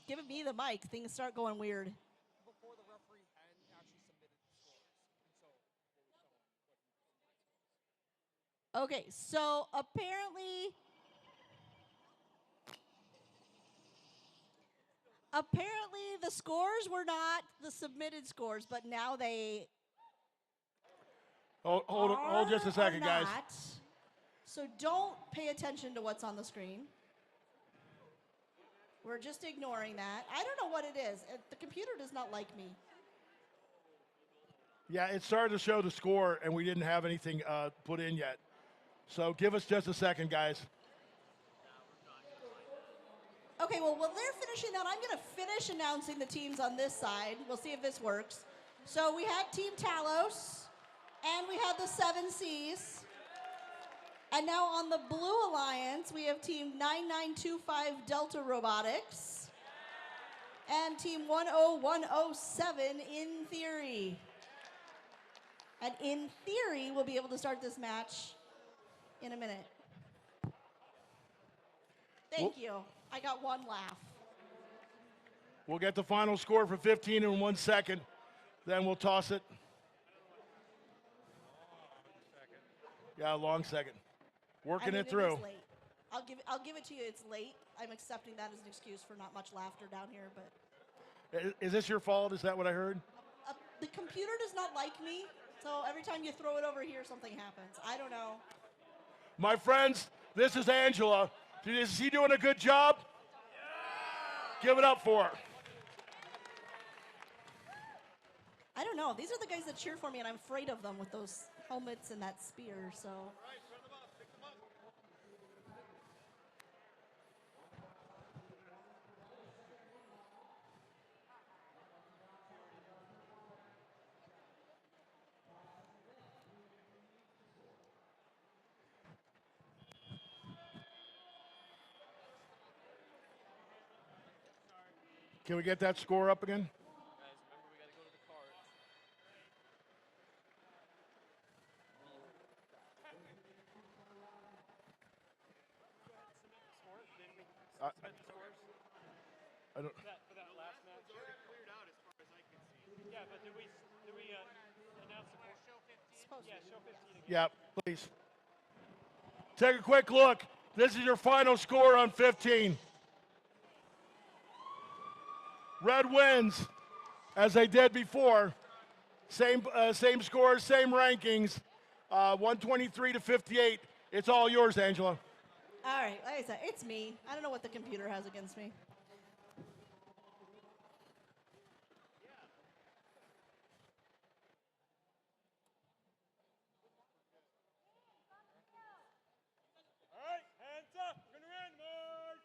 give me the mic, things start going weird. Before the referee hadn't actually submitted the scores. Okay, so apparently the scores were not the submitted scores, but now they Hold just a second, guys. not. So don't pay attention to what's on the screen. We're just ignoring that. I don't know what it is. The computer does not like me. Yeah, it started to show the score, and we didn't have anything put in yet. So give us just a second, guys. Okay, well, while they're finishing that, I'm going to finish announcing the teams on this side. We'll see if this works. So we had Team Talos, and we had the 7 Cs. And now on the Blue Alliance, we have Team 9925 Delta Robotics and Team 10107 In Theory. And In Theory, we'll be able to start this match in a minute. Thank you. I got one laugh. We'll get the final score for 15 in 1 second. Then we'll toss it. Yeah, long second. Working it through. It's late. I'll give it to you. It's late. I'm accepting that as an excuse for not much laughter down here, but Is this your fault? Is that what I heard? the computer does not like me, so every time you throw it over here, something happens. I don't know. My friends, this is Angela. Is she doing a good job? Yeah. Give it up for her. I don't know. These are the guys that cheer for me, and I'm afraid of them with those helmets and that spear, so. Can we get that score up again? Guys, remember we got to go to the cards. I don't. For that last match. It's already cleared out as far as I can see. Yeah, but did we announce the show 15? Yeah, show 15 again. Yeah, please. Take a quick look. This is your final score on 15. Red wins, as they did before. Same scores, same rankings. 123 to 58. It's all yours, Angela. All right, like I said, it's me. I don't know what the computer has against me. All right, hands up. We're going to randomize.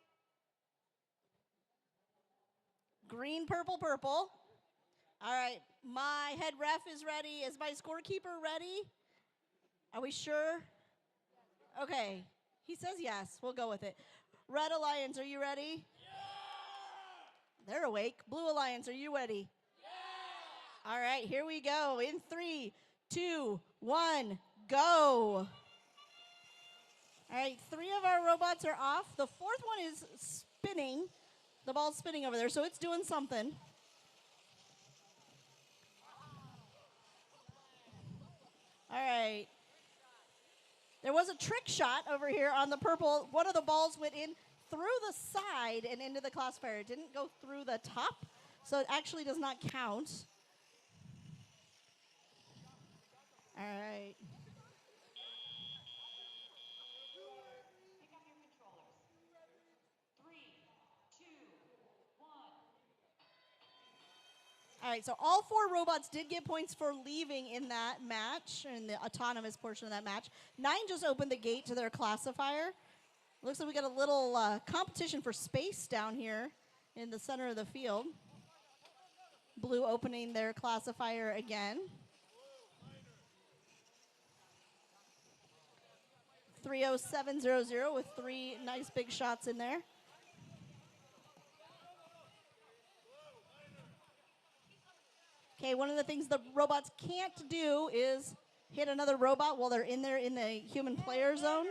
Green, purple, purple. All right, my head ref is ready. Is my scorekeeper ready? Are we sure? Okay, he says yes. We'll go with it. Red Alliance, are you ready? Yeah! They're awake. Blue Alliance, are you ready? Yeah! All right, here we go. In 3, 2, 1, go. All right, 3 of our robots are off. The 4th one is spinning. The ball's spinning over there, so it's doing something. All right. There was a trick shot over here on the purple. One of the balls went in through the side and into the classifier. It didn't go through the top, so it actually does not count. All right. Pick up your controllers. 3, 2, 1. All right, so all 4 robots did get points for leaving in that match, in the autonomous portion of that match. 9 just opened the gate to their classifier. Looks like we got a little competition for space down here in the center of the field. Blue opening their classifier again. 30700 with 3 nice big shots in there. Okay, one of the things the robots can't do is hit another robot while they're in there in the human player zone.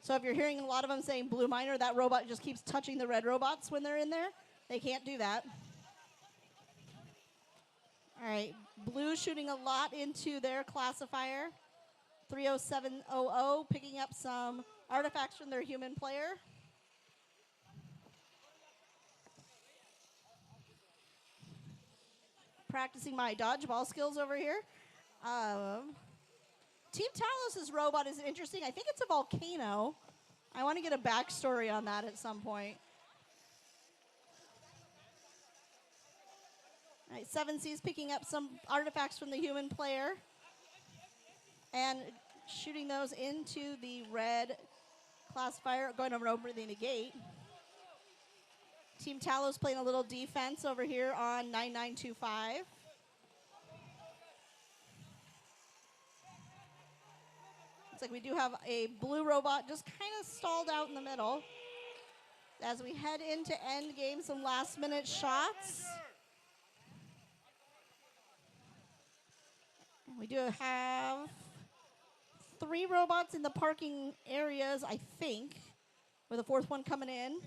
So if you're hearing a lot of them saying blue minor, that robot just keeps touching the red robots when they're in there. They can't do that. All right, blue shooting a lot into their classifier. 30700 picking up some artifacts from their human player. Practicing my dodgeball skills over here. Team Talos' robot is interesting. I think it's a volcano. I want to get a backstory on that at some point. All right, 7C's picking up some artifacts from the human player and shooting those into the red classifier, going over and opening the gate. Team Talos playing a little defense over here on 9925. Looks like we do have a blue robot just kind of stalled out in the middle. As we head into end game, some last minute shots. We do have 3 robots in the parking areas, I think. with a fourth one coming in.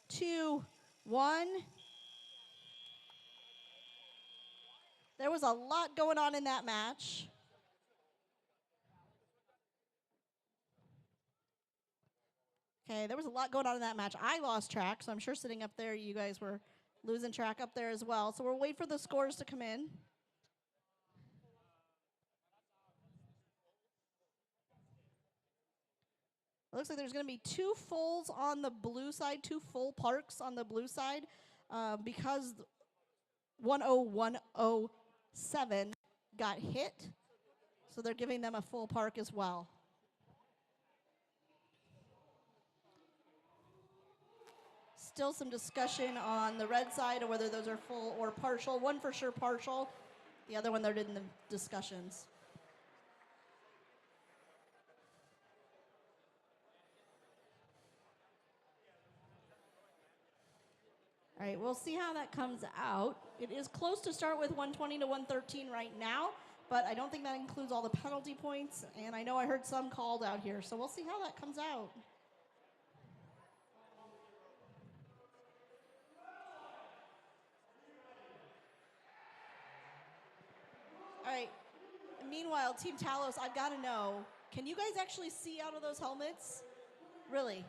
2, 1. There was a lot going on in that match. Okay, there was a lot going on in that match. I lost track, so I'm sure sitting up there, you guys were losing track up there as well. So we'll wait for the scores to come in. It looks like there's going to be 2 fulls on the blue side, 2 full parks on the blue side, because 10107 got hit. So they're giving them a full park as well. Still some discussion on the red side of whether those are full or partial. One for sure partial. The other one they're in the discussions. All right, we'll see how that comes out. It is close to start with 120 to 113 right now, but I don't think that includes all the penalty points, and I know I heard some called out here, so we'll see how that comes out. All right, meanwhile, Team Talos, I've got to know, can you guys actually see out of those helmets? Really?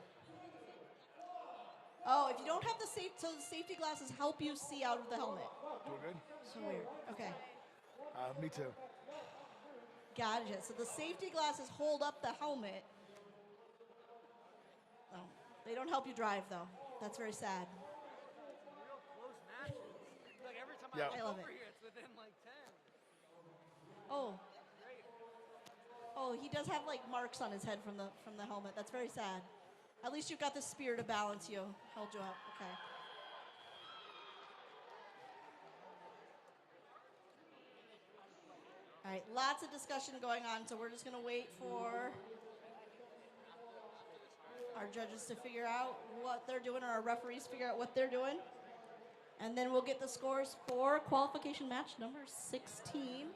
Oh, if you don't have the safety glasses help you see out of the helmet. Doing good? So weird. Okay. Me too. Gotcha. So the safety glasses hold up the helmet. Oh, they don't help you drive, though. That's very sad. Real close matches. Like every time Yeah. I I love look over it. here, it's within like 10. Oh. Oh, he does have like marks on his head from the helmet. That's very sad. At least you've got the spear to balance you, hold you up. Okay. All right, lots of discussion going on, so we're just going to wait for our judges to figure out what they're doing, or our referees figure out what they're doing. And then we'll get the scores for qualification match number 16.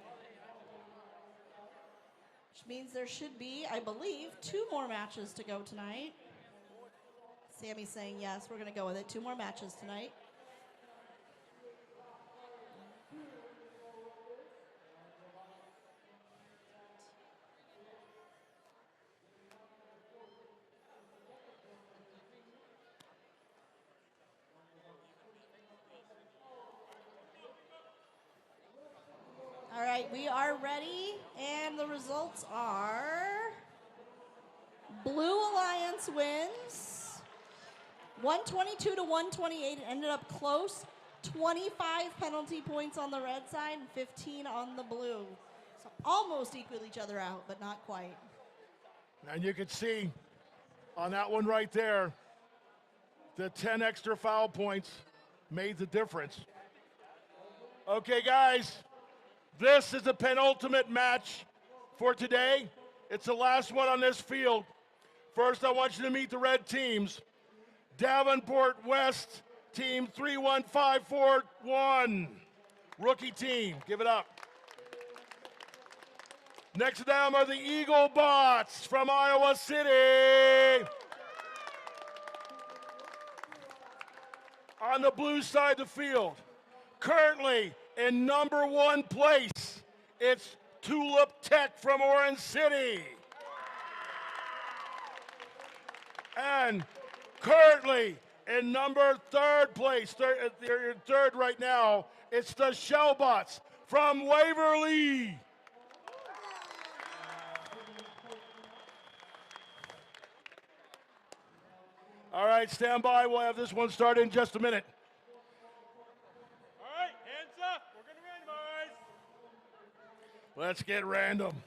Which means there should be, I believe, 2 more matches to go tonight. Sammy's saying yes, we're going to go with it. 2 more matches tonight. All right, we are ready, and the results are Blue Alliance wins 122 to 128. It ended up close. 25 penalty points on the red side and 15 on the blue. So almost equal each other out, but not quite. And you can see on that one right there, the 10 extra foul points made the difference. Okay, guys, this is the penultimate match for today. It's the last one on this field. First, I want you to meet the red teams. Davenport West, team 31541. Rookie team, give it up. Next to them are the Eagle Bots from Iowa City. On the blue side of the field, currently in number 1 place, it's Tulip Tech from Orange City. And currently in number 3rd place, they're in 3rd right now, it's the Shellbots from Waverly. All right, stand by. We'll have this one started in just a minute. All right, hands up. We're going to randomize. Let's get random.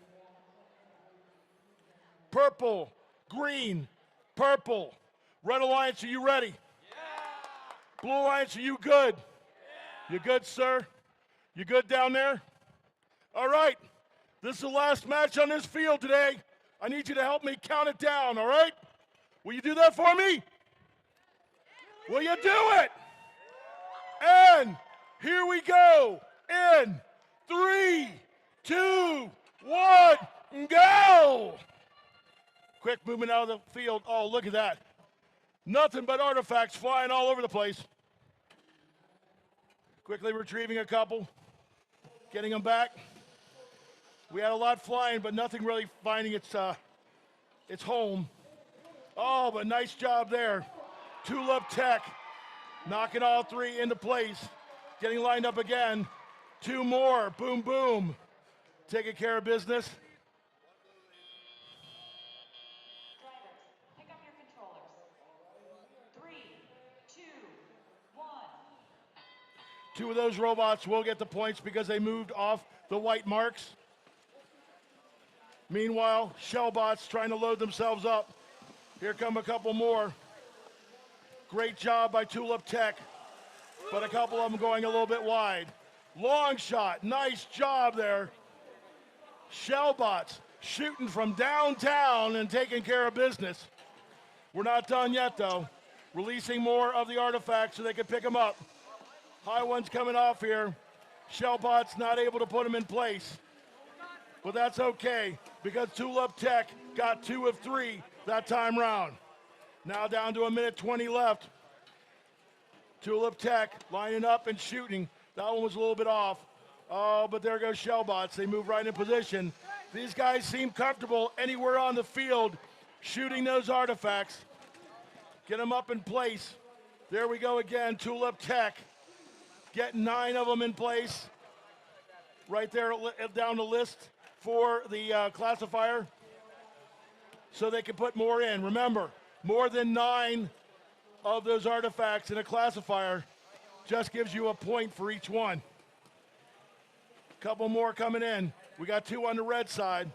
Purple, green, purple. Red Alliance, are you ready? Yeah. Blue Alliance, are you good? Yeah. You good, sir? You good down there? All right. This is the last match on this field today. I need you to help me count it down, all right? Will you do that for me? Will you do it? And here we go. In 3, 2, 1, go. Quick movement out of the field. Oh, look at that. Nothing but artifacts flying all over the place. Quickly retrieving a couple, getting them back. We had a lot flying, but nothing really finding its home. Oh, but nice job there. Tulip Tech knocking all three into place, getting lined up again. Two more, boom, boom. Taking care of business. Drivers, pick up your controllers. 3, 2, 1. Two of those robots will get the points because they moved off the white marks. Meanwhile, Shellbots trying to load themselves up. Here come a couple more. Great job by Tulip Tech, but a couple of them going a little bit wide. Long shot, nice job there. Shellbots shooting from downtown and taking care of business. We're not done yet though. Releasing more of the artifacts so they can pick them up. High ones coming off here. Shellbots not able to put them in place. But that's okay because Tulip Tech got 2 of 3 that time round. Now down to 1:20 left. Tulip Tech lining up and shooting. That one was a little bit off. Oh, but there goes Shellbots. They move right in position. These guys seem comfortable anywhere on the field shooting those artifacts. Get them up in place. There we go again. Tulip Tech getting 9 of them in place. Right there down the list for the classifier. So they can put more in. Remember, more than 9 of those artifacts in a classifier just gives you a point for each one. Couple more coming in. We got 2 on the red side.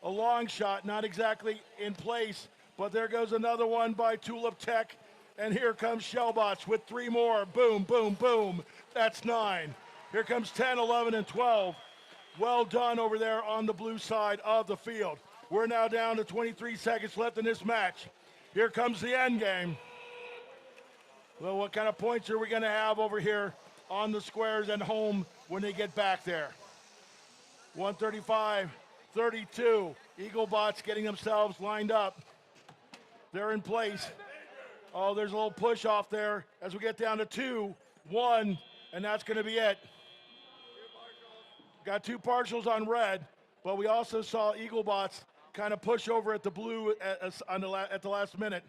A long shot, not exactly in place, but there goes another one by Tulip Tech. And here comes Shellbots with 3 more. Boom, boom, boom. That's 9. Here comes 10, 11, and 12. Well done over there on the blue side of the field. We're now down to 23 seconds left in this match. Here comes the end game. Well, what kind of points are we going to have over here on the squares and home when they get back there? 135, 32. Eaglebots getting themselves lined up. They're in place. Oh, there's a little push off there as we get down to 2, 1, and that's going to be it. Got 2 partials on red, but we also saw Eaglebots kind of push over at the blue at the last minute.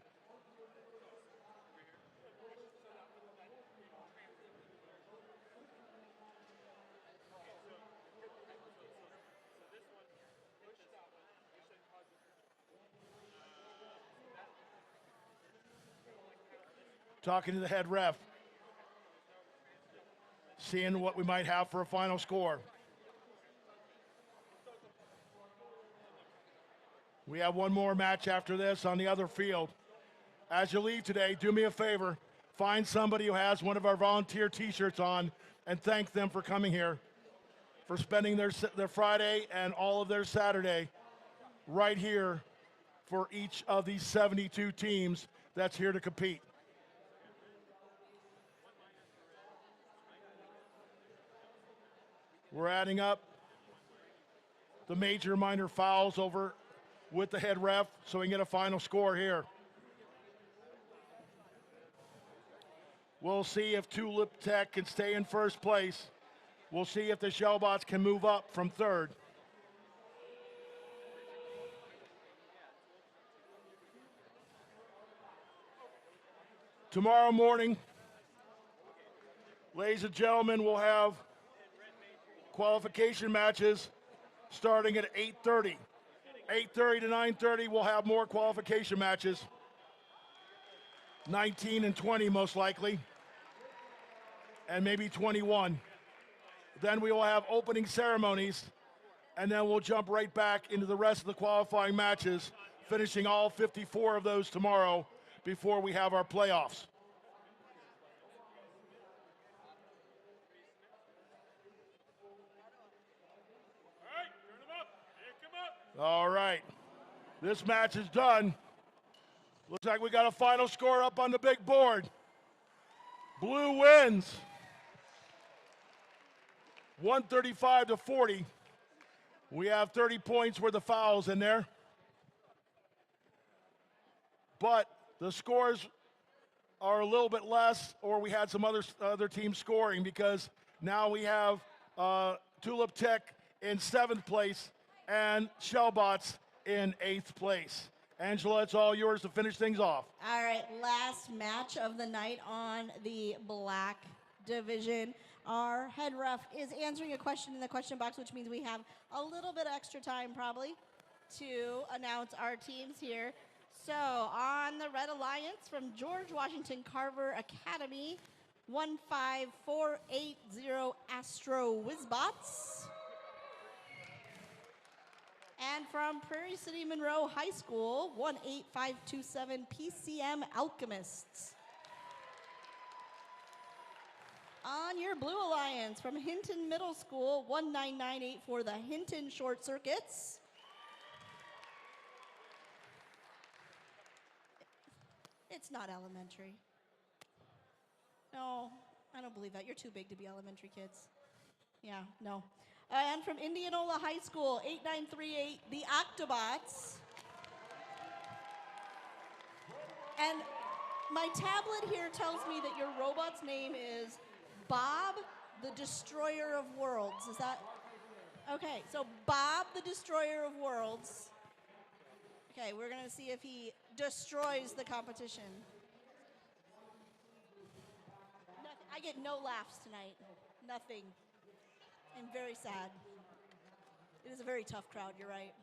Talking to the head ref, seeing what we might have for a final score. We have one more match after this on the other field. As you leave today, do me a favor, find somebody who has one of our volunteer t-shirts on and thank them for coming here, for spending their Friday and all of their Saturday right here for each of these 72 teams that's here to compete. We're adding up the major and minor fouls over with the head ref so we can get a final score here. We'll see if Tulip Tech can stay in first place. We'll see if the Shellbots can move up from third. Tomorrow morning, ladies and gentlemen, we'll have qualification matches starting at 8:30. 8:30 to 9:30, we'll have more qualification matches. 19 and 20 most likely, and maybe 21. Then we will have opening ceremonies, and then we'll jump right back into the rest of the qualifying matches, finishing all 54 of those tomorrow before we have our playoffs. All right, this match is done. Looks like we got a final score up on the big board. Blue wins 135 to 40. We have 30 points worth of fouls in there. But the scores are a little bit less, or we had some other teams scoring, because now we have Tulip Tech in 7th place and Shellbots in 8th place. Angela, it's all yours to finish things off. All right, last match of the night on the black division. Our head ref is answering a question in the question box, which means we have a little bit extra time probably to announce our teams here. So on the Red Alliance from George Washington Carver Academy, 15480 Astro Wizbots. And from Prairie City Monroe High School, 18527 PCM Alchemists. On your Blue Alliance from Hinton Middle School, 19984 the Hinton Short Circuits. It's not elementary. No, I don't believe that. You're too big to be elementary kids. Yeah, no. And from Indianola High School, 8938, the Octobots. And my tablet here tells me that your robot's name is Bob the Destroyer of Worlds. Is that? Okay, so Bob the Destroyer of Worlds. Okay, we're going to see if he destroys the competition. Nothing. I get no laughs tonight. Nothing. I'm very sad. It is a very tough crowd, you're right.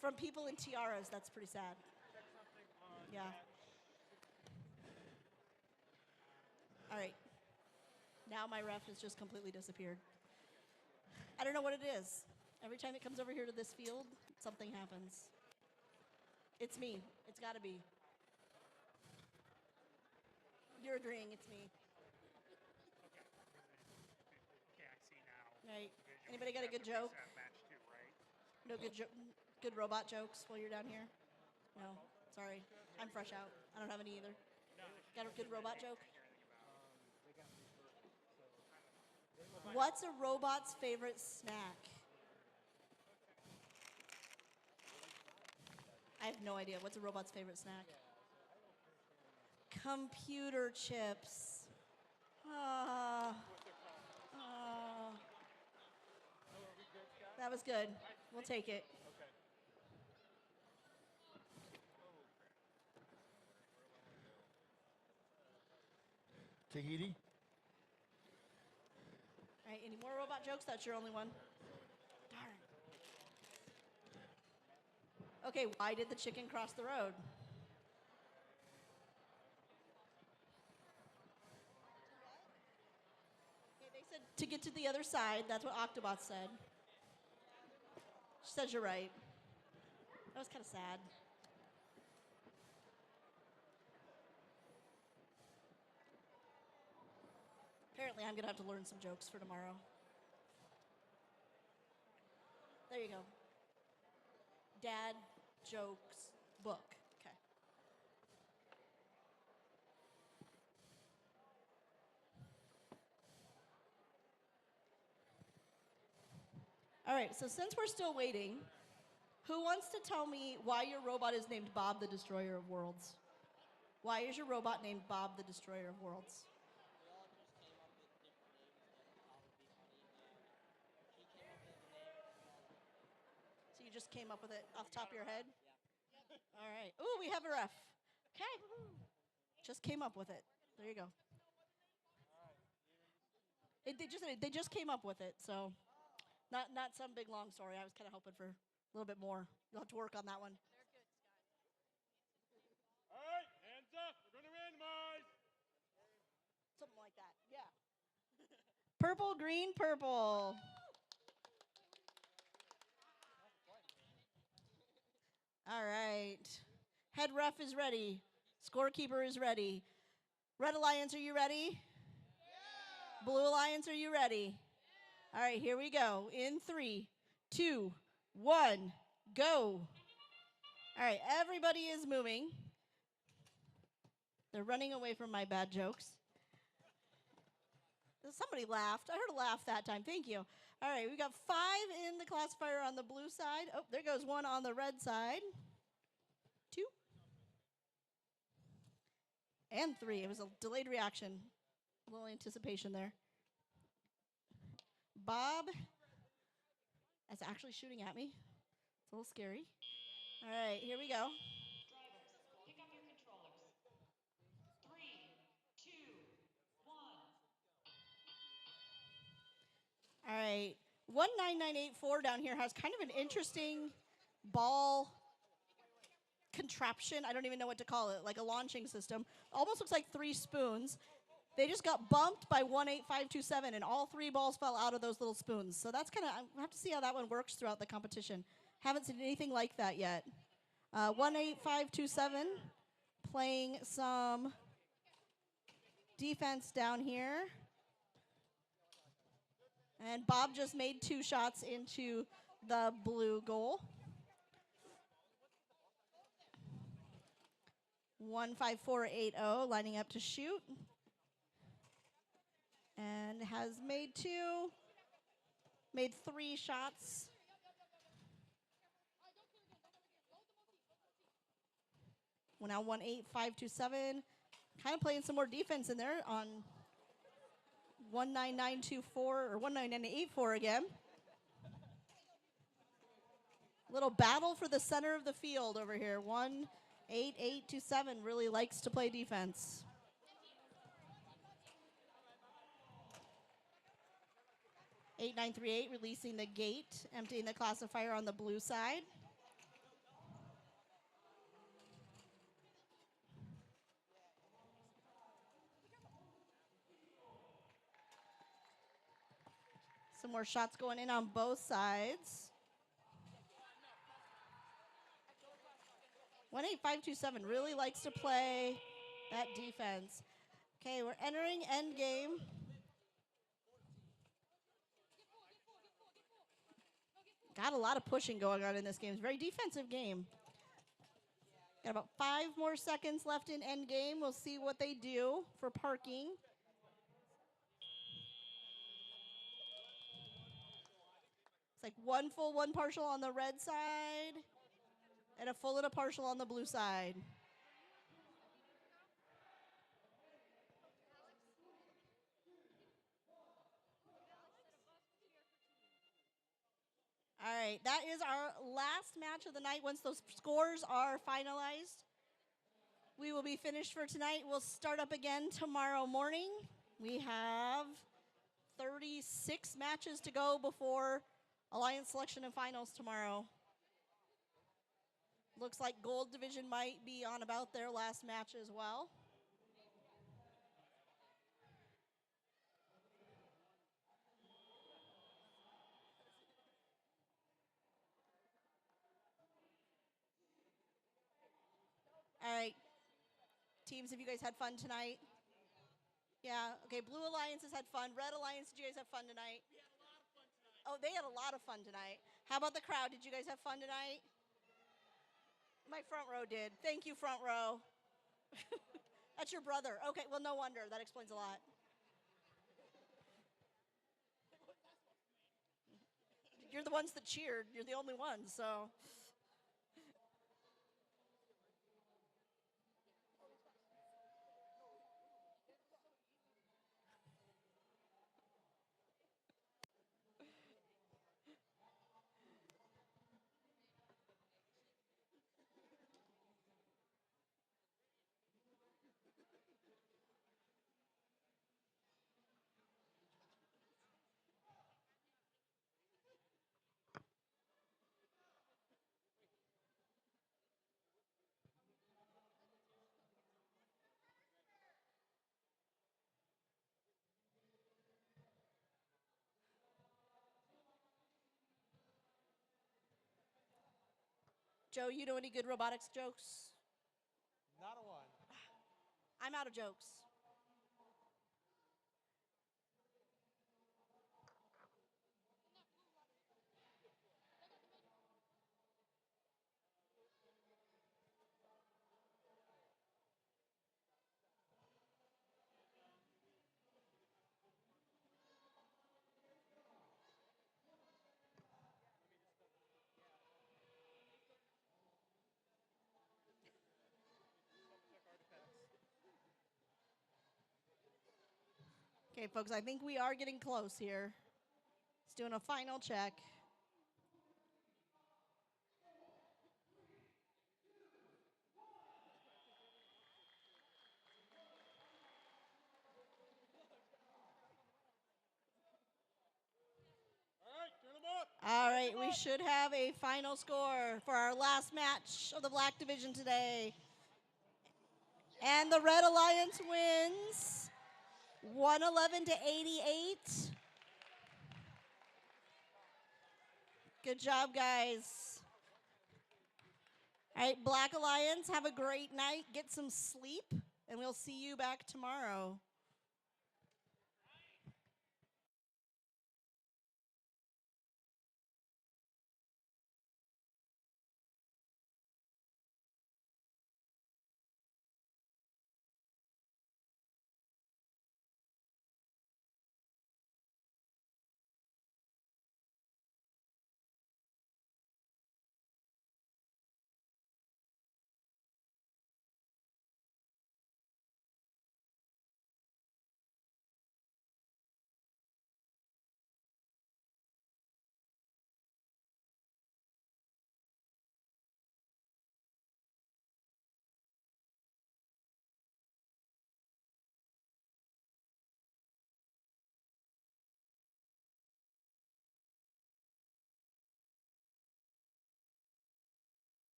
From people in tiaras, that's pretty sad. Yeah. All right. Now my ref has just completely disappeared. I don't know what it is. Every time it comes over here to this field, something happens. It's me. It's got to be. You're agreeing it's me. Right. Anybody got a good joke? No good robot jokes while you're down here? No. Sorry. I'm fresh out. I don't have any either. Got a good robot joke? What's a robot's favorite snack? I have no idea. What's a robot's favorite snack? Computer chips. That was good. We'll take it. Tahiti? All right, any more robot jokes? That's your only one? Darn. Okay, why did the chicken cross the road? Okay, they said to get to the other side. That's what Octobot said. She says you're right. That was kind of sad. Apparently, I'm going to have to learn some jokes for tomorrow. There you go. Dad jokes book. Okay. All right, so since we're still waiting, who wants to tell me why your robot is named Bob the Destroyer of Worlds? Why is your robot named Bob the Destroyer of Worlds? So you just came up with it off the top of your head? All right. Ooh, we have a ref. Okay. Just came up with it. There you go. They just came up with it, so not some big long story. I was kind of hoping for a little bit more. You'll have to work on that one. All right, hands up. We're going to randomize. Something like that. Yeah. Purple, green, purple. All right. Head ref is ready. Scorekeeper is ready. Red Alliance, are you ready? Yeah. Blue Alliance, are you ready? Yeah. All right, here we go. In 3, 2, 1, go. All right, everybody is moving. They're running away from my bad jokes. Somebody laughed. I heard a laugh that time. Thank you. All right, we got 5 in the classifier on the blue side. Oh, there goes 1 on the red side. 2. And 3. It was a delayed reaction. A little anticipation there. Bob is actually shooting at me. It's a little scary. All right, here we go. Drivers, pick up your controllers. 3, 2, 1. All right. 19984 down here has kind of an interesting ball contraption. I don't even know what to call it, like a launching system. Almost looks like 3 spoons. They just got bumped by 18527, and all 3 balls fell out of those little spoons. So that's kind of, I have to see how that one works throughout the competition. Haven't seen anything like that yet. 18527 playing some defense down here. And Bob just made 2 shots into the blue goal. 15480 lining up to shoot. And has made 2. Made 3 shots. Well, now 18527. Kind of playing some more defense in there on 19924 or 19984 again. Little battle for the center of the field over here. 18827 really likes to play defense. '8938 releasing the gate, emptying the classifier on the blue side. Some more shots going in on both sides. 18527 really likes to play that defense. Okay, we're entering end game. Got a lot of pushing going on in this game. It's a very defensive game. Got about 5 more seconds left in end game. We'll see what they do for parking. It's like 1 full, 1 partial on the red side, and a full and a partial on the blue side. All right, that is our last match of the night. Once those scores are finalized, we will be finished for tonight. We'll start up again tomorrow morning. We have 36 matches to go before Alliance Selection and Finals tomorrow. Looks like Gold Division might be on about their last match as well. All right. Teams, have you guys had fun tonight? Yeah. Okay, Blue Alliance has had fun. Red Alliance, did you guys have fun tonight? We had a lot of fun tonight. Oh, they had a lot of fun tonight. How about the crowd? Did you guys have fun tonight? My front row did. Thank you, front row. That's your brother. Okay, well, no wonder. That explains a lot. You're the ones that cheered. You're the only ones, so. Joe, you know any good robotics jokes? Not a one. I'm out of jokes. Okay, folks, I think we are getting close here. Let's doing a final check. All right, turn them up. All right, we should have a final score for our last match of the Black Division today. And the Red Alliance wins 111 to 88. Good job, guys. All right, Black Alliance, have a great night. Get some sleep, and we'll see you back tomorrow.